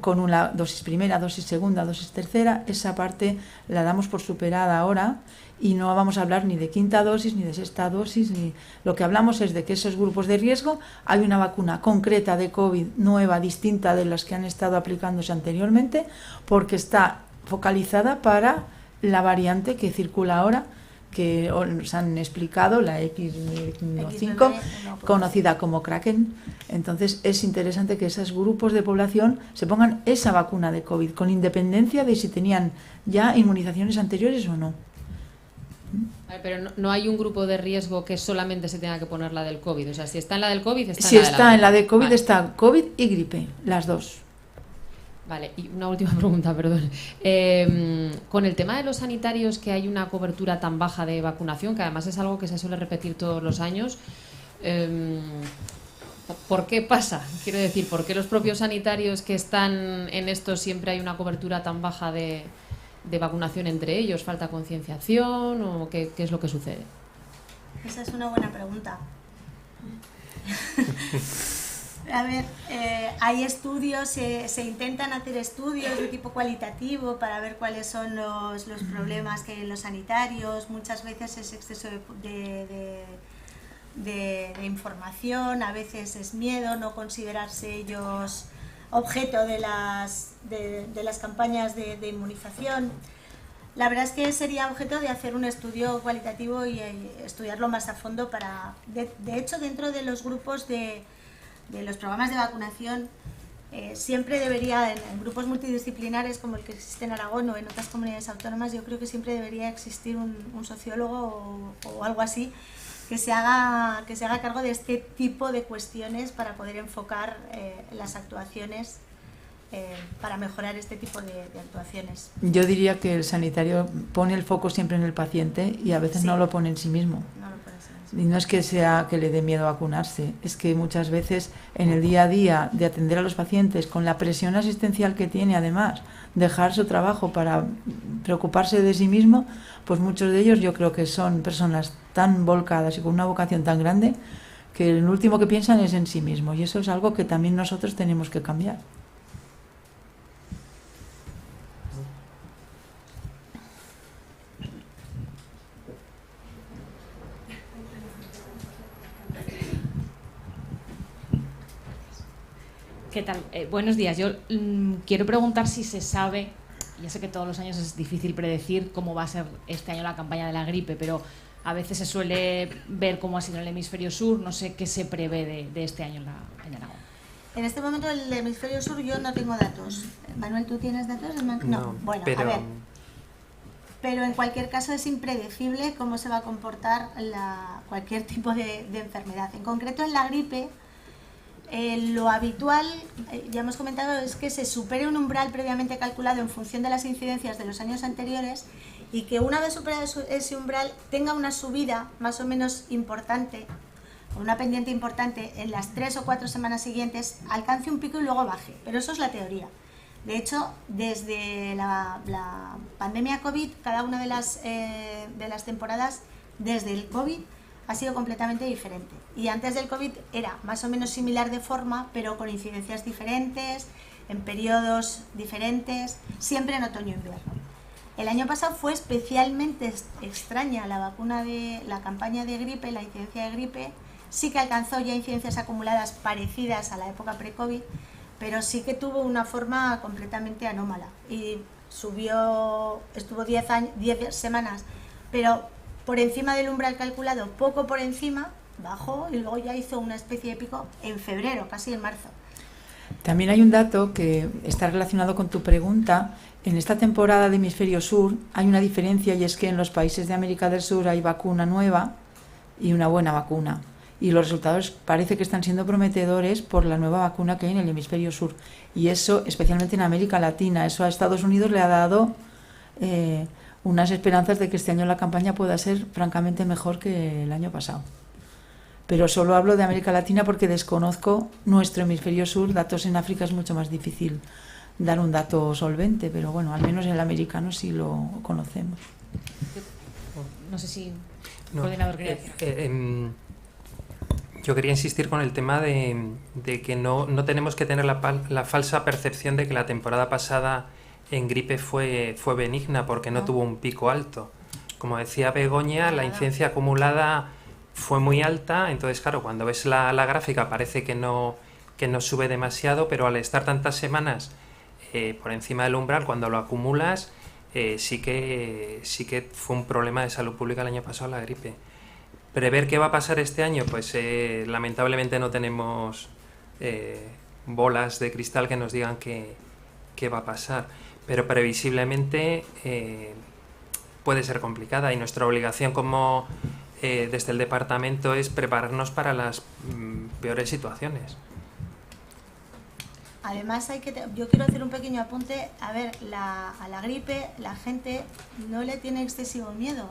con una dosis primera, dosis segunda, dosis tercera, esa parte la damos por superada ahora y no vamos a hablar ni de quinta dosis ni de sexta dosis, ni lo que hablamos es de que esos grupos de riesgo hay una vacuna concreta de COVID nueva, distinta de las que han estado aplicándose anteriormente, porque está focalizada para la variante que circula ahora, que nos han explicado, la X5, conocida como Kraken. Entonces es interesante que esos grupos de población se pongan esa vacuna de COVID, con independencia de si tenían ya inmunizaciones anteriores o no. Pero no hay un grupo de riesgo que solamente se tenga que poner la del COVID. O sea, si está en la del COVID, está si en la de la está en la de COVID, vale. Está COVID y gripe, las dos. Vale, y una última pregunta, perdón. Con el tema de los sanitarios, que hay una cobertura tan baja de vacunación, que además es algo que se suele repetir todos los años, ¿por qué pasa? Quiero decir, ¿por qué los propios sanitarios que están en esto siempre hay una cobertura tan baja de vacunación entre ellos? ¿Falta concienciación o qué es lo que sucede? Esa es una buena pregunta. A ver, hay estudios, se intentan hacer estudios de tipo cualitativo para ver cuáles son los problemas que hay en los sanitarios. Muchas veces es exceso de información, a veces es miedo, no considerarse ellos objeto de las campañas de inmunización. La verdad es que sería objeto de hacer un estudio cualitativo y estudiarlo más a fondo para... De hecho, dentro de los grupos de los programas de vacunación, siempre debería, en grupos multidisciplinares como el que existe en Aragón o en otras comunidades autónomas, yo creo que siempre debería existir un sociólogo o algo así que se haga cargo de este tipo de cuestiones para poder enfocar las actuaciones para mejorar este tipo de actuaciones. Yo diría que el sanitario pone el foco siempre en el paciente y a veces Sí. no lo pone en sí mismo. No lo puede ser. Y no es que sea que le dé miedo vacunarse, es que muchas veces en el día a día de atender a los pacientes, con la presión asistencial que tiene además, dejar su trabajo para preocuparse de sí mismo, pues muchos de ellos yo creo que son personas tan volcadas y con una vocación tan grande que el último que piensan es en sí mismo, y eso es algo que también nosotros tenemos que cambiar. ¿Qué tal? Buenos días. Yo quiero preguntar si se sabe, ya sé que todos los años es difícil predecir cómo va a ser este año la campaña de la gripe, pero a veces se suele ver cómo ha sido en el hemisferio sur. No sé qué se prevé de este año en Aragón. En este momento el hemisferio sur yo no tengo datos. Manuel, ¿tú tienes datos? No, Bueno, pero a ver. pero en cualquier caso es impredecible cómo se va a comportar cualquier tipo de enfermedad. En concreto en la gripe, lo habitual, ya hemos comentado, es que se supere un umbral previamente calculado en función de las incidencias de los años anteriores y que una vez superado ese umbral tenga una subida más o menos importante, una pendiente importante en las 3 o 4 semanas siguientes, alcance un pico y luego baje. Pero eso es la teoría. De hecho, desde la pandemia COVID, cada una de las temporadas desde el COVID ha sido completamente diferente. Y antes del COVID era más o menos similar de forma, pero con incidencias diferentes, en periodos diferentes, siempre en otoño e invierno. El año pasado fue especialmente extraña la campaña de gripe, la incidencia de gripe. Sí que alcanzó ya incidencias acumuladas parecidas a la época pre-COVID, pero sí que tuvo una forma completamente anómala y estuvo 10 semanas, pero por encima del umbral calculado, poco por encima, bajó y luego ya hizo una especie de pico en febrero, casi en marzo. También hay un dato que está relacionado con tu pregunta. En esta temporada de Hemisferio Sur hay una diferencia, y es que en los países de América del Sur hay vacuna nueva y una buena vacuna. Y los resultados parece que están siendo prometedores por la nueva vacuna que hay en el Hemisferio Sur. Y eso, especialmente en América Latina, eso a Estados Unidos le ha dado unas esperanzas de que este año la campaña pueda ser francamente mejor que el año pasado. Pero solo hablo de América Latina porque desconozco nuestro Hemisferio Sur. Datos en África es mucho más difícil dar un dato solvente, pero bueno, al menos el americano sí lo conocemos. No sé si el coordinador quería decir. Yo quería insistir con el tema de que no tenemos que tener la falsa percepción de que la temporada pasada en gripe fue benigna porque no tuvo un pico alto. Como decía Begoña, la incidencia acumulada fue muy alta, entonces claro, cuando ves la gráfica parece que no sube demasiado, pero al estar tantas semanas por encima del umbral, cuando lo acumulas, sí que fue un problema de salud pública el año pasado la gripe. Prever qué va a pasar este año, pues lamentablemente no tenemos bolas de cristal que nos digan qué va a pasar, pero previsiblemente puede ser complicada y nuestra obligación como desde el departamento es prepararnos para las peores situaciones. Además, yo quiero hacer un pequeño apunte. A ver, a la gripe la gente no le tiene excesivo miedo.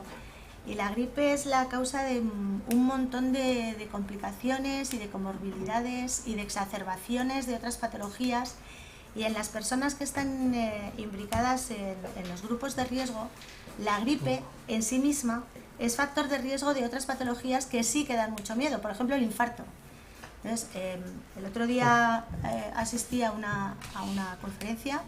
Y la gripe es la causa de un montón de complicaciones y de comorbilidades y de exacerbaciones de otras patologías. Y en las personas que están imbricadas en los grupos de riesgo, la gripe en sí misma es factor de riesgo de otras patologías que sí que dan mucho miedo. Por ejemplo, el infarto. Entonces, el otro día asistí a una conferencia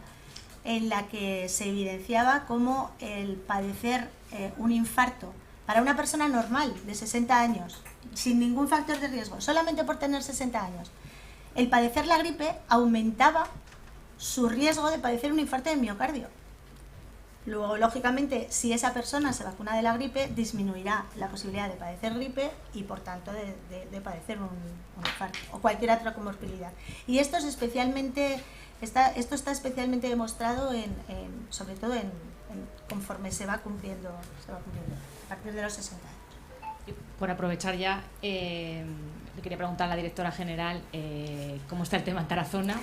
en la que se evidenciaba cómo el padecer un infarto para una persona normal de 60 años, sin ningún factor de riesgo, solamente por tener 60 años, el padecer la gripe aumentaba su riesgo de padecer un infarto de miocardio. Luego, lógicamente, si esa persona se vacuna de la gripe, disminuirá la posibilidad de padecer gripe y, por tanto, de padecer un infarto o cualquier otra comorbilidad. Y esto está especialmente demostrado sobre todo conforme se va cumpliendo a partir de los 60 años. Por aprovechar ya, le quería preguntar a la directora general cómo está el tema en Tarazona.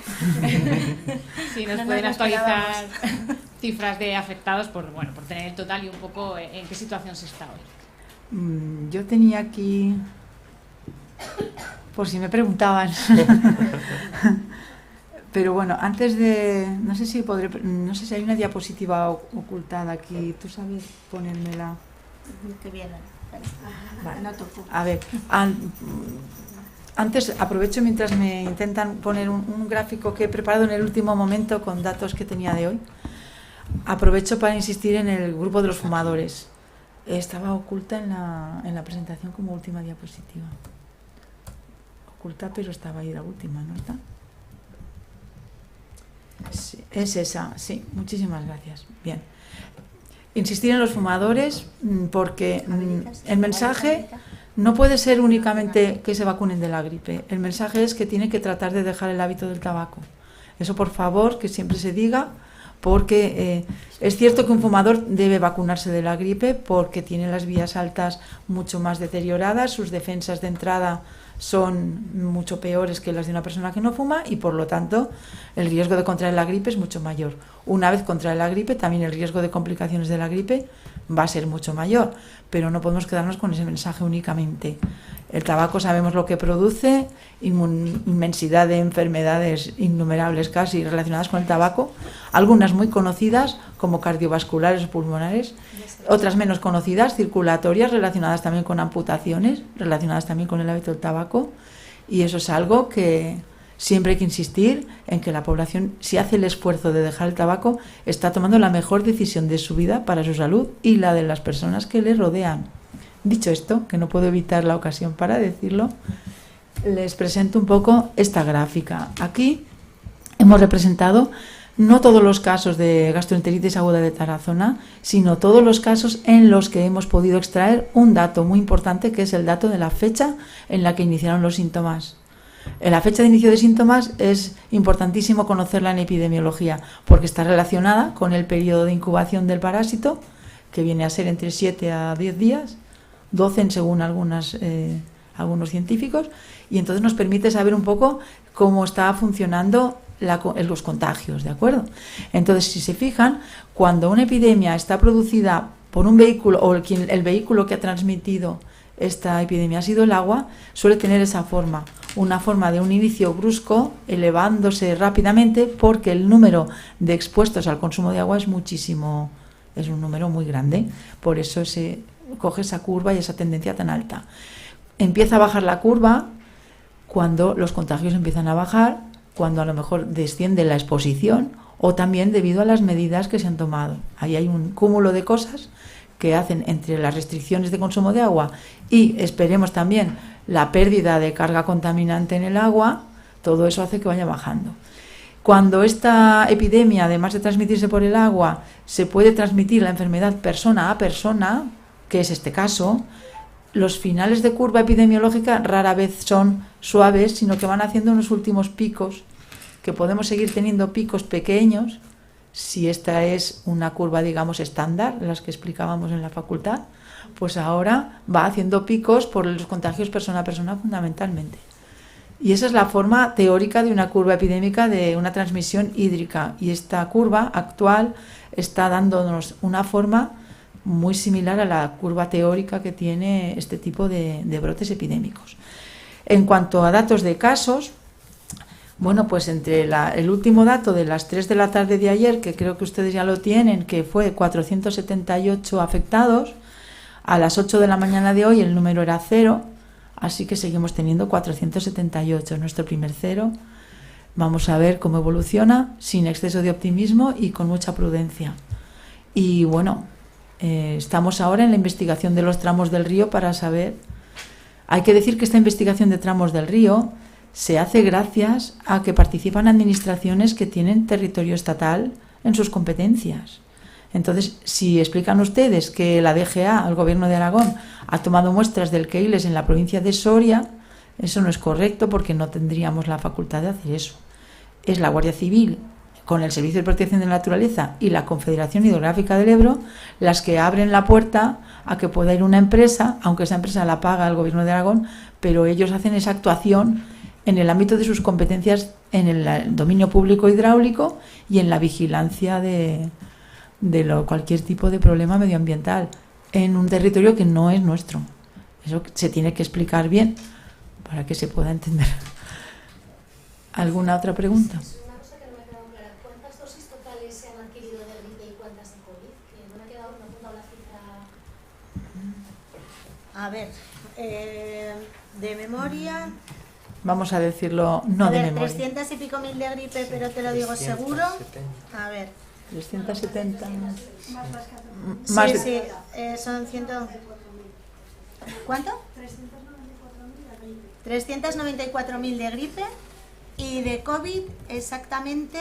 Si nos pueden actualizar cifras de afectados por tener el total y un poco en qué situación se está hoy. Yo tenía aquí, por si me preguntaban, pero bueno, antes de, no sé si hay una diapositiva ocultada aquí, ¿tú sabes ponérmela? Qué bien. Vale. No toco. A ver, antes aprovecho mientras me intentan poner un gráfico que he preparado en el último momento con datos que tenía de hoy. Aprovecho para insistir en el grupo de los fumadores. Estaba oculta en la presentación como última diapositiva. Oculta, pero estaba ahí la última, ¿no está? Sí, es esa, sí. Muchísimas gracias. Bien. Insistir en los fumadores porque el mensaje no puede ser únicamente que se vacunen de la gripe. El mensaje es que tienen que tratar de dejar el hábito del tabaco. Eso, por favor, que siempre se diga, porque es cierto que un fumador debe vacunarse de la gripe porque tiene las vías altas mucho más deterioradas, sus defensas de entrada son mucho peores que las de una persona que no fuma y por lo tanto el riesgo de contraer la gripe es mucho mayor. Una vez contrae la gripe, también el riesgo de complicaciones de la gripe va a ser mucho mayor, pero no podemos quedarnos con ese mensaje únicamente. El tabaco sabemos lo que produce, inmensidad de enfermedades innumerables casi relacionadas con el tabaco, algunas muy conocidas como cardiovasculares o pulmonares, otras menos conocidas, circulatorias, relacionadas también con amputaciones, relacionadas también con el hábito del tabaco, y eso es algo que siempre hay que insistir en que la población, si hace el esfuerzo de dejar el tabaco, está tomando la mejor decisión de su vida para su salud y la de las personas que le rodean. Dicho esto, que no puedo evitar la ocasión para decirlo, les presento un poco esta gráfica. Aquí hemos representado no todos los casos de gastroenteritis aguda de Tarazona, sino todos los casos en los que hemos podido extraer un dato muy importante, que es el dato de la fecha en la que iniciaron los síntomas. En la fecha de inicio de síntomas es importantísimo conocerla en epidemiología, porque está relacionada con el periodo de incubación del parásito, que viene a ser entre 7 a 10 días, 12 según algunos científicos, y entonces nos permite saber un poco cómo está funcionando los contagios, ¿de acuerdo? Entonces, si se fijan, cuando una epidemia está producida por un vehículo, o el vehículo que ha transmitido esta epidemia ha sido el agua, suele tener esa forma, una forma de un inicio brusco, elevándose rápidamente, porque el número de expuestos al consumo de agua es un número muy grande, por eso se coge esa curva y esa tendencia tan alta. Empieza a bajar la curva cuando los contagios empiezan a bajar, cuando a lo mejor desciende la exposición o también debido a las medidas que se han tomado. Ahí hay un cúmulo de cosas que hacen entre las restricciones de consumo de agua y esperemos también la pérdida de carga contaminante en el agua, todo eso hace que vaya bajando. Cuando esta epidemia, además de transmitirse por el agua, se puede transmitir la enfermedad persona a persona, que es este caso, los finales de curva epidemiológica rara vez son suaves, sino que van haciendo unos últimos picos, que podemos seguir teniendo picos pequeños, si esta es una curva, digamos, estándar, las que explicábamos en la facultad, pues ahora va haciendo picos por los contagios persona a persona fundamentalmente. Y esa es la forma teórica de una curva epidémica de una transmisión hídrica. Y esta curva actual está dándonos una forma muy similar a la curva teórica que tiene este tipo de brotes epidémicos. En cuanto a datos de casos, bueno, pues entre el último dato de las 3 de la tarde de ayer, que creo que ustedes ya lo tienen, que fue 478 afectados, a las 8 de la mañana de hoy el número era 0, así que seguimos teniendo 478, nuestro primer 0. Vamos a ver cómo evoluciona, sin exceso de optimismo y con mucha prudencia. Y bueno, estamos ahora en la investigación de los tramos del río para saber. Hay que decir que esta investigación de tramos del río se hace gracias a que participan administraciones que tienen territorio estatal en sus competencias. Entonces, si explican ustedes que la DGA, el Gobierno de Aragón, ha tomado muestras del Keiles en la provincia de Soria, eso no es correcto porque no tendríamos la facultad de hacer eso. Es la Guardia Civil, con el Servicio de Protección de la Naturaleza y la Confederación Hidrográfica del Ebro, las que abren la puerta a que pueda ir una empresa, aunque esa empresa la paga el Gobierno de Aragón, pero ellos hacen esa actuación en el ámbito de sus competencias en el dominio público hidráulico y en la vigilancia de cualquier tipo de problema medioambiental en un territorio que no es nuestro. Eso se tiene que explicar bien para que se pueda entender. ¿Alguna otra pregunta? Una cosa que no me ha quedado clara. ¿Cuántas dosis totales se han adquirido de gripe y cuántas de COVID? Que no me ha quedado, no he apuntado la cifra. A ver, de memoria... Vamos a decirlo, no de memoria. 300 y pico mil de gripe, pero te lo digo seguro. A ver. 370. Más sí, son 100. ¿Cuánto? 394.000 de gripe. Y de COVID exactamente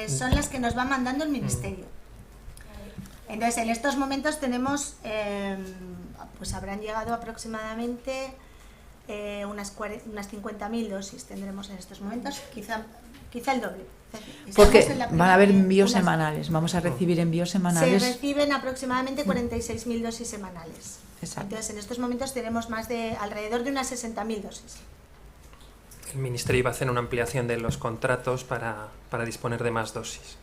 son las que nos va mandando el Ministerio. Entonces, en estos momentos tenemos, pues habrán llegado aproximadamente unas 50.000 dosis tendremos en estos momentos, quizá el doble. Porque van a haber envíos semanales, vamos a recibir envíos semanales. Se reciben aproximadamente 46.000 dosis semanales. Exacto. Entonces, en estos momentos tenemos alrededor de unas 60.000 dosis. El Ministerio iba a hacer una ampliación de los contratos para disponer de más dosis.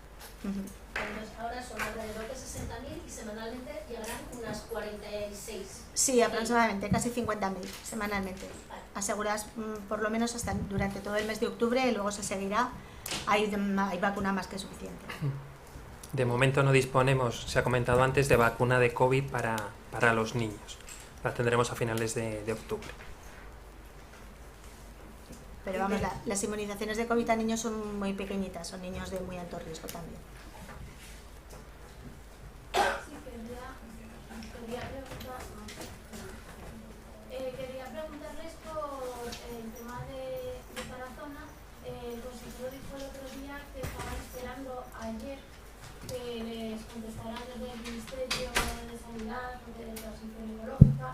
Entonces, ahora son alrededor de 60.000 y semanalmente llegarán unas 46. Sí, aproximadamente, casi 50.000 semanalmente. Aseguradas por lo menos hasta durante todo el mes de octubre y luego se seguirá. Hay vacuna más que suficiente. De momento no disponemos, se ha comentado antes, de vacuna de COVID para los niños. La tendremos a finales de octubre. Pero vamos, las inmunizaciones de COVID a niños son muy pequeñitas, son niños de muy alto riesgo también. Quería preguntarles por el tema de Tarazona. El consejero dijo el otro día que estaban esperando ayer que les contestaran desde el Ministerio de Sanidad, de Transición Ecológica,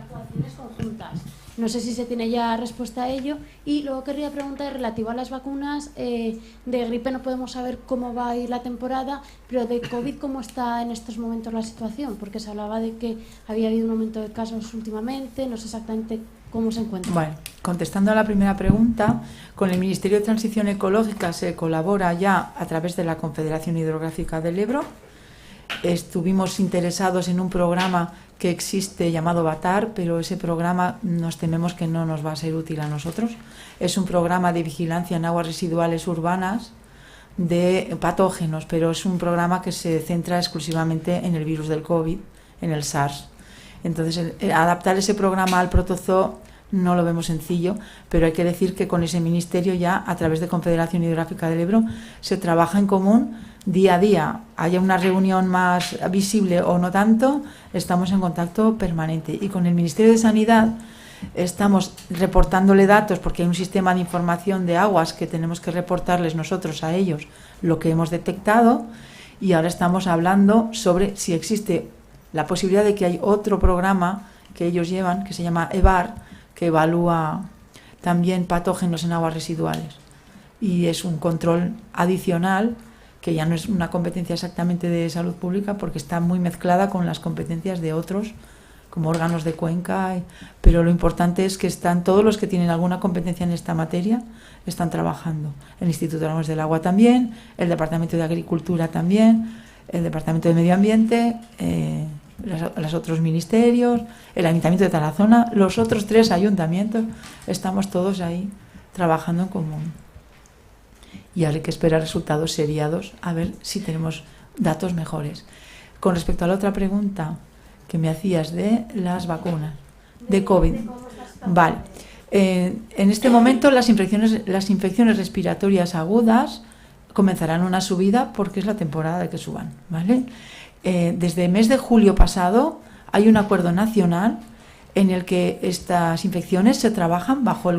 actuaciones conjuntas. No sé si se tiene ya respuesta a ello. Y luego querría preguntar relativo a las vacunas. De gripe no podemos saber cómo va a ir la temporada, pero de COVID, ¿cómo está en estos momentos la situación? Porque se hablaba de que había habido un aumento de casos últimamente, no sé exactamente cómo se encuentra. Bueno, contestando a la primera pregunta, con el Ministerio de Transición Ecológica se colabora ya a través de la Confederación Hidrográfica del Ebro. Estuvimos interesados en un programa que existe llamado BATAR, pero ese programa nos tememos que no nos va a ser útil a nosotros. Es un programa de vigilancia en aguas residuales urbanas de patógenos, pero es un programa que se centra exclusivamente en el virus del COVID, en el SARS. Entonces, adaptar ese programa al protozoo no lo vemos sencillo, pero hay que decir que con ese ministerio ya, a través de Confederación Hidrográfica del Ebro, se trabaja en común día a día. Haya una reunión más visible o no tanto, estamos en contacto permanente. Y con el Ministerio de Sanidad estamos reportándole datos, porque hay un sistema de información de aguas que tenemos que reportarles nosotros a ellos lo que hemos detectado, y ahora estamos hablando sobre si existe la posibilidad de que hay otro programa que ellos llevan, que se llama EVAR, que evalúa también patógenos en aguas residuales. Y es un control adicional que ya no es una competencia exactamente de salud pública, porque está muy mezclada con las competencias de otros, como órganos de cuenca, pero lo importante es que están todos los que tienen alguna competencia en esta materia, están trabajando. El Instituto de Aguas del Agua también, el Departamento de Agricultura también, el Departamento de Medio Ambiente, los otros ministerios, el Ayuntamiento de Tarazona, los otros 3 ayuntamientos, estamos todos ahí trabajando en común. Y ahora hay que esperar resultados seriados a ver si tenemos datos mejores. Con respecto a la otra pregunta que me hacías de las vacunas de COVID, vale. En este momento las infecciones respiratorias agudas comenzarán una subida porque es la temporada de que suban, ¿vale? Desde el mes de julio pasado hay un acuerdo nacional en el que estas infecciones se trabajan bajo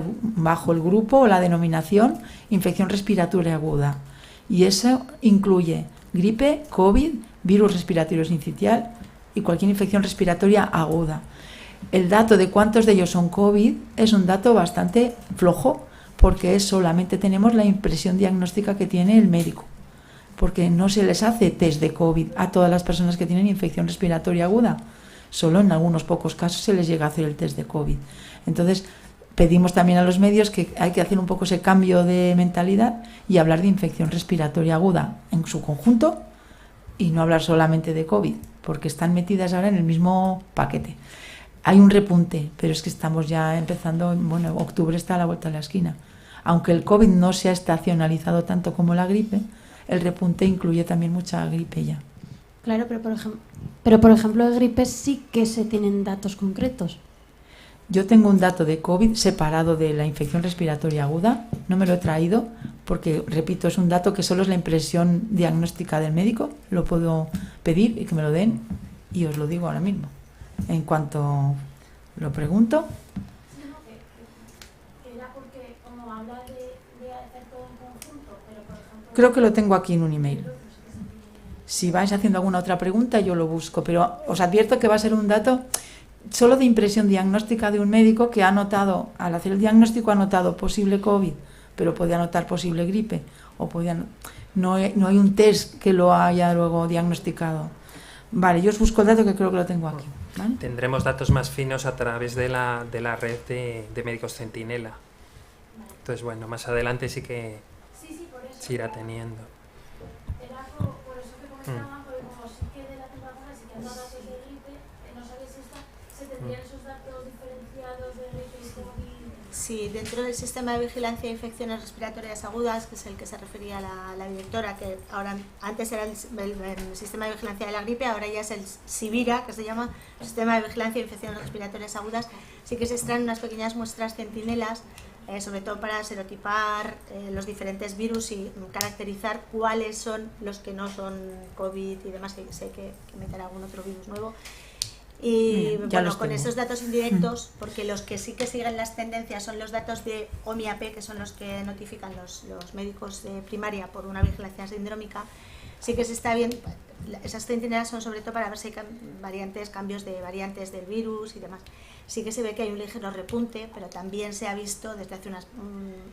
el grupo o la denominación infección respiratoria aguda, y eso incluye gripe, COVID, virus respiratorio sincitial y cualquier infección respiratoria aguda. El dato de cuántos de ellos son COVID es un dato bastante flojo, porque solamente tenemos la impresión diagnóstica que tiene el médico, porque no se les hace test de COVID a todas las personas que tienen infección respiratoria aguda. Solo en algunos pocos casos se les llega a hacer el test de COVID. Entonces, pedimos también a los medios que hay que hacer un poco ese cambio de mentalidad y hablar de infección respiratoria aguda en su conjunto y no hablar solamente de COVID, porque están metidas ahora en el mismo paquete. Hay un repunte, pero es que estamos ya empezando, bueno, octubre está a la vuelta de la esquina. Aunque el COVID no se ha estacionalizado tanto como la gripe, el repunte incluye también mucha gripe ya. Claro, pero por ejemplo de gripe sí que se tienen datos concretos. Yo tengo un dato de COVID separado de la infección respiratoria aguda, no me lo he traído porque, repito, es un dato que solo es la impresión diagnóstica del médico, lo puedo pedir y que me lo den y os lo digo ahora mismo. En cuanto lo pregunto. Era porque como habla de hacer todo en conjunto, pero por ejemplo... Creo que lo tengo aquí en un email. Si vais haciendo alguna otra pregunta yo lo busco, pero os advierto que va a ser un dato solo de impresión diagnóstica de un médico que ha notado, al hacer el diagnóstico ha notado posible COVID, pero podía notar posible gripe, o no hay un test que lo haya luego diagnosticado. Vale, yo os busco el dato que creo que lo tengo aquí. ¿Vale? Tendremos datos más finos a través de la red de médicos centinela. Entonces, bueno, más adelante sí que por eso. se irá teniendo. Era por eso que comentaban, porque como sí que de la temperatura sí que han dado datos de gripe, no sabía si se tendrían esos datos diferenciados de gripe y COVID. Sí, dentro del sistema de vigilancia de infecciones respiratorias agudas, que es el que se refería la directora, que ahora antes era el sistema de vigilancia de la gripe, ahora ya es el SIVIRA, que se llama Sistema de Vigilancia de Infecciones Respiratorias Agudas, sí que se extraen unas pequeñas muestras centinelas, sobre todo para serotipar los diferentes virus y caracterizar cuáles son los que no son COVID y demás, que sé que meter algún otro virus nuevo. Y bueno, con esos datos indirectos, porque los que sí que siguen las tendencias son los datos de OMIAP, que son los que notifican los médicos de primaria por una vigilancia sindrómica, sí que se está viendo, esas centinelas son sobre todo para ver si hay cambios de variantes del virus y demás. Sí que se ve que hay un ligero repunte, pero también se ha visto, desde hace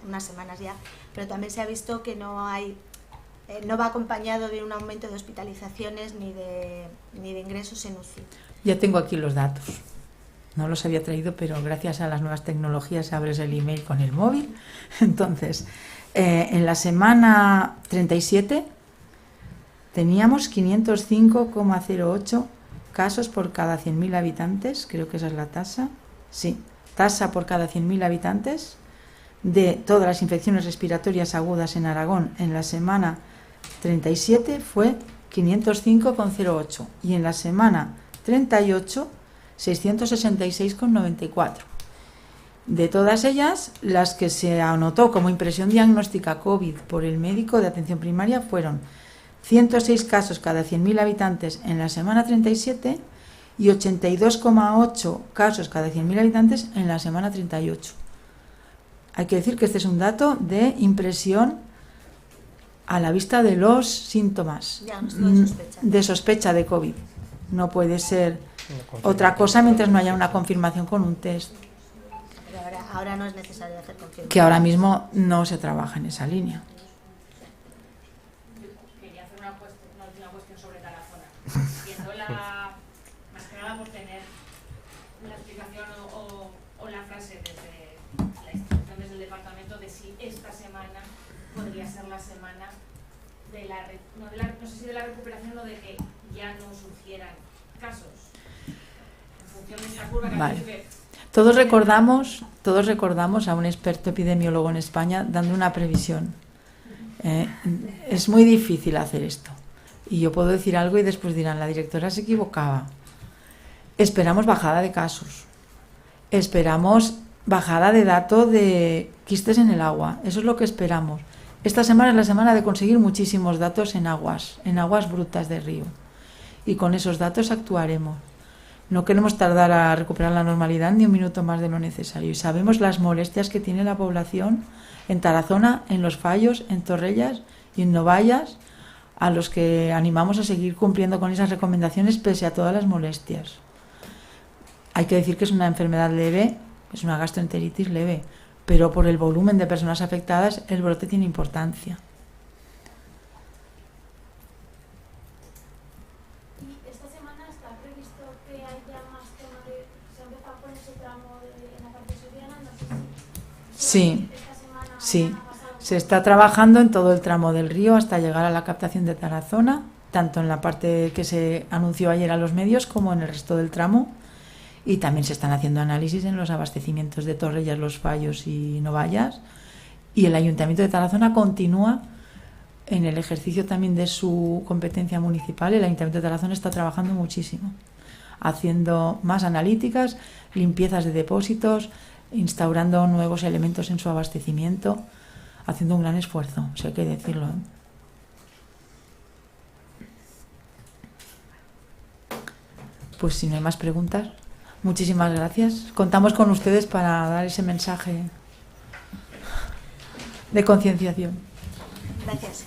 unas semanas ya, pero también se ha visto que no va acompañado de un aumento de hospitalizaciones ni de ingresos en UCI. Ya tengo aquí los datos. No los había traído, pero gracias a las nuevas tecnologías abres el email con el móvil. Entonces, en la semana 37 teníamos 505,08 casos por cada 100.000 habitantes, creo que esa es la tasa. Sí, tasa por cada 100.000 habitantes de todas las infecciones respiratorias agudas en Aragón en la semana 37 fue 505,08 y en la semana 38, 666,94. De todas ellas, las que se anotó como impresión diagnóstica COVID por el médico de atención primaria fueron 106 casos cada 100.000 habitantes en la semana 37 y 82,8 casos cada 100.000 habitantes en la semana 38. Hay que decir que este es un dato de impresión a la vista de los síntomas de sospecha de COVID. No puede ser otra cosa mientras no haya una confirmación con un test. Pero ahora no es necesario hacer confirmación. Que ahora mismo no se trabaja en esa línea. Quería hacer una cuestión sobre Tarazona. Viendo más que nada por tener una explicación o la frase desde la instrucción desde el departamento de si esta semana podría ser la semana de no sé si de la recuperación o de que ya no surgieran casos en función de esta curva que vale. que Todos recordamos a un experto epidemiólogo en España dando una previsión. Es muy difícil hacer esto. Y yo puedo decir algo y después dirán, la directora se equivocaba. Esperamos bajada de casos. Esperamos bajada de dato de quistes en el agua. Eso es lo que esperamos. Esta semana es la semana de conseguir muchísimos datos en aguas brutas de río. Y con esos datos actuaremos. No queremos tardar a recuperar la normalidad ni un minuto más de lo necesario. Y sabemos las molestias que tiene la población en Tarazona, en Los Fallos, en Torrellas y en Novallas, a los que animamos a seguir cumpliendo con esas recomendaciones pese a todas las molestias. Hay que decir que es una enfermedad leve, es una gastroenteritis leve, pero por el volumen de personas afectadas el brote tiene importancia. ¿Y esta semana está previsto que haya más tema de... ¿Se ha empezado con ese tramo en la parte soriana? No sé si... Sí, sí. Se está trabajando en todo el tramo del río hasta llegar a la captación de Tarazona, tanto en la parte que se anunció ayer a los medios como en el resto del tramo. Y también se están haciendo análisis en los abastecimientos de Torrellas, Los Fallos y Novallas. Y el Ayuntamiento de Tarazona continúa en el ejercicio también de su competencia municipal. El Ayuntamiento de Tarazona está trabajando muchísimo, haciendo más analíticas, limpiezas de depósitos, instaurando nuevos elementos en su abastecimiento, haciendo un gran esfuerzo, si hay que decirlo, ¿eh? Pues si no hay más preguntas, muchísimas gracias. Contamos con ustedes para dar ese mensaje de concienciación. Gracias.